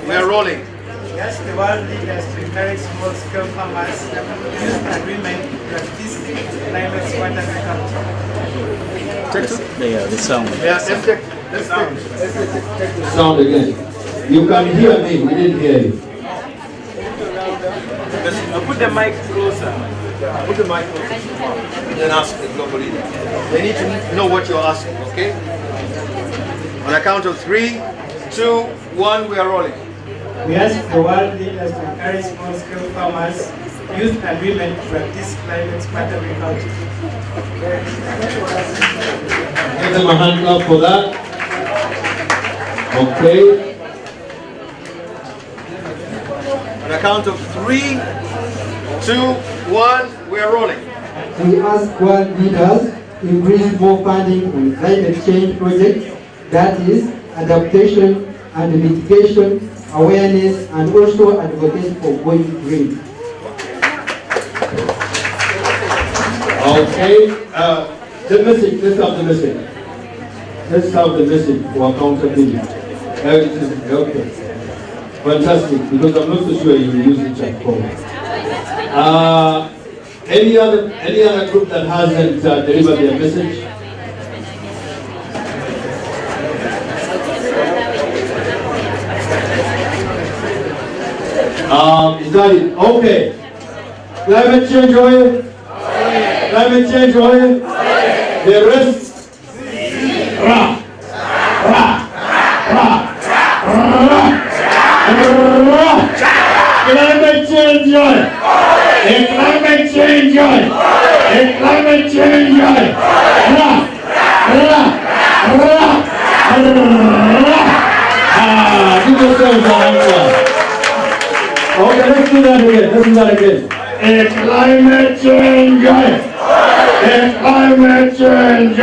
we are rolling. Yes, the world leaders to encourage small-scale farmers use agreement to practice climate-smart agriculture. The sound. Yeah, let's take Sound again. You can hear me, we didn't hear you. Put the mic closer. Put the mic closer. Then ask the global leader. They need to know what you're asking, okay? On a count of 3, 2, 1, we are rolling. We ask the world leaders to encourage small-scale farmers, youth and women to practice climate-smart agriculture. Give them a hand clap for that. Okay. On a count of 3, 2, 1, we are rolling. We ask world leaders to increase more funding on climate change projects, that is, adaptation and mitigation, awareness, and also advocate for going green. Okay. The message, let's have the message. Let's have the message for accountability. Okay. Fantastic, because I'm not so sure you will use it at home. Any other group that hasn't delivered their message? Is that it? Okay. Climate change oil? Climate change oil? The rest? Climate change oil! Climate change oil! climate change. Give yourselves an answer. Okay, let's do that again. Climate change. Climate change.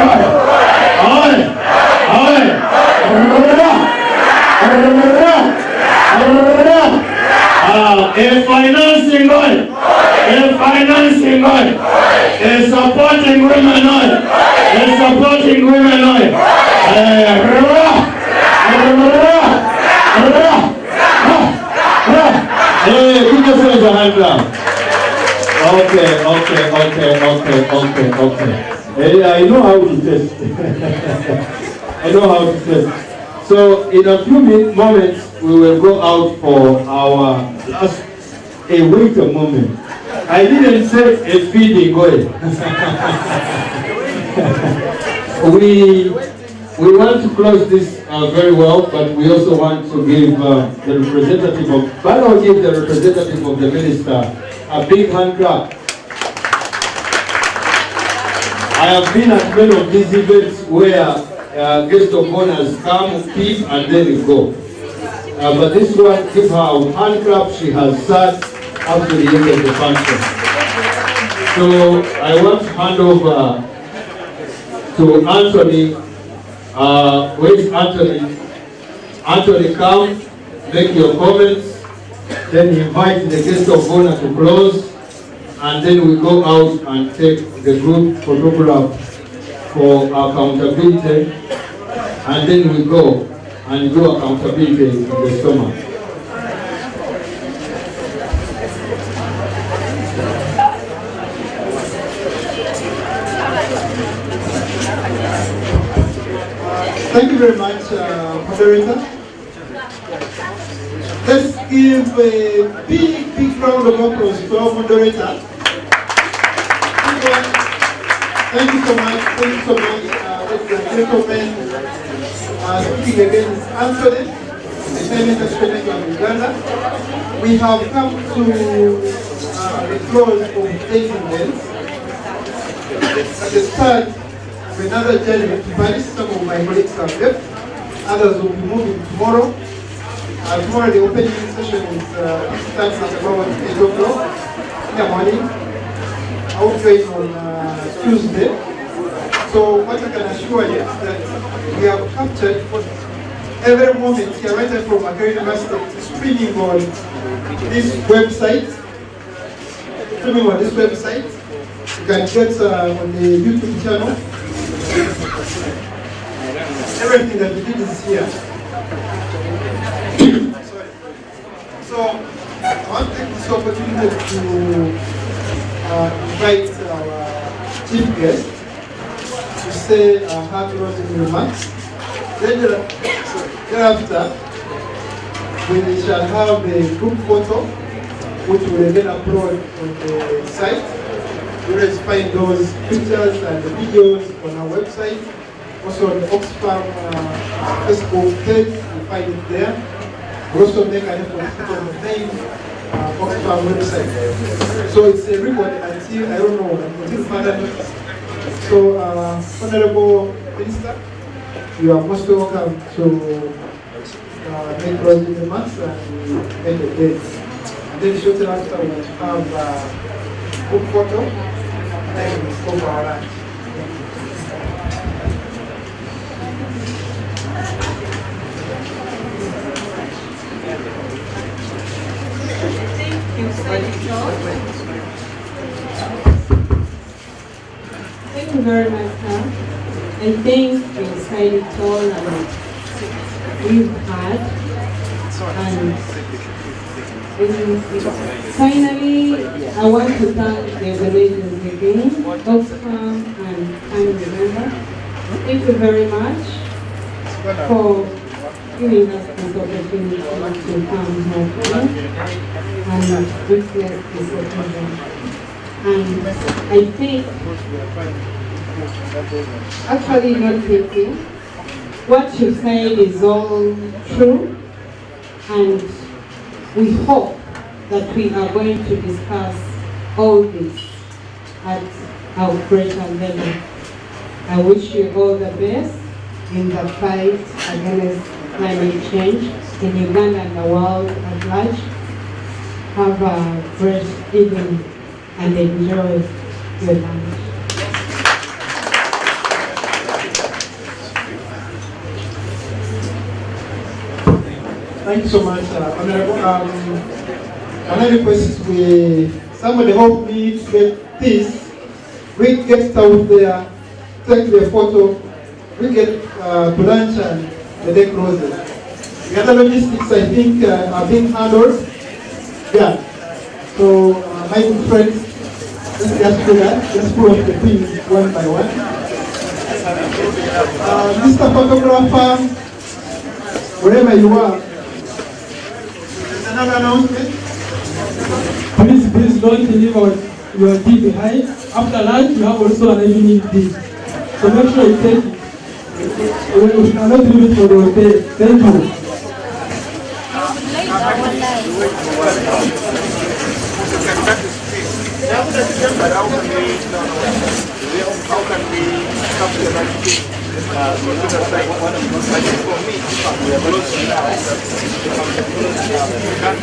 Financing oil. Financing oil. Supporting women oil. Supporting women oil. Give yourselves a hand clap. Okay. I know how to test. So in a few moments, we will go out for our last, wait a moment. I didn't say a feeding oil. We want to close this very well, but we also want to give the representative of, but I'll give the representative of the minister a big hand clap. I have been at many of these events where guest of honors come, peep, and then we go. But this one, give her a hand clap. She has sat up to the end of the function. So I want to hand over to Anthony. Where is Anthony? Anthony, come, make your comments, then invite the guest of honor to close, and then we go out and take the group photograph for accountability, and then we go and do accountability in the stomach. Thank you very much, moderator. Let's give a big round of applause to our moderator. Thank you so much. Ladies and gentlemen, speaking again is Anthony, the Climate Exponent of Uganda. We have come to the close of 8 events. At the start, another journey to Paris. Some of my colleagues have left. Others will be moving tomorrow. Tomorrow the opening session starts at about 8 o'clock in the morning. I will join on Tuesday. So what I can assure you is that we have captured every moment here right from Makerere University streaming on this website. You can get on the YouTube channel. Everything that we did is here. So I want to take this opportunity to invite our chief guest to say her closing remarks. Then thereafter, we shall have a group photo, which we will then upload on the site. You will find those pictures and the videos on our website. Also on the Oxfam Facebook page, you find it there. We also make an effort to put on the main Oxfam website. So it's a record until, I don't know, until further notice. So, Honorable Minister, you are most welcome to make closing remarks and end the day. And then shortly after, we will have a group photo and we will go for our lunch. Thank you very much, sir. I think we decided all about we've had. And finally, I want to thank the organizers again, Oxfam and Remember. Thank you very much for giving us this opportunity to come here and witness this occasion. And I think, actually not thinking, what you said is all true, and we hope that we are going to discuss all this at of greater level. I wish you all the best in the fight against climate change in Uganda and the world at large. Have a great evening and enjoy your lunch. Thank you so much, Honorable. Another request is somebody help me to get this. We get stuff there, take the photo, we get to lunch and the day closes. The other logistics, I think, are being handled. Yeah. So, my good friends, let's just do that. Let's pull up the things one by one. Mr. Photographer, wherever you are, there's another announcement. Please don't leave your tea behind. After lunch, you have also an evening tea. So make sure you take it. We cannot leave it for the hotel. Thank you. How can we capture that thing? For me, we are close now. We can't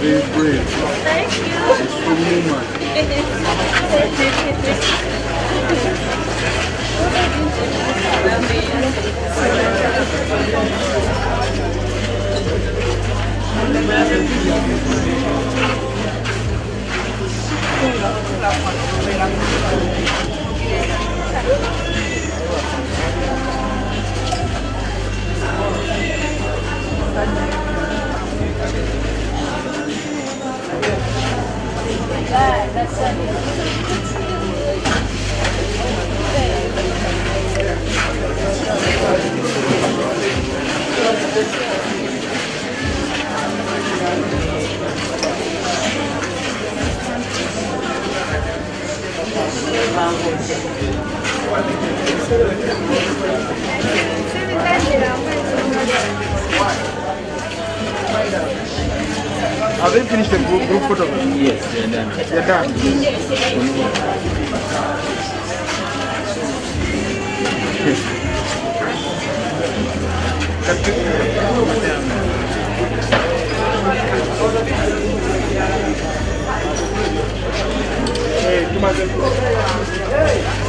very brave. Thank you. It's so human. Have they finished the group photography? Yes, they're done. They're done. Hey.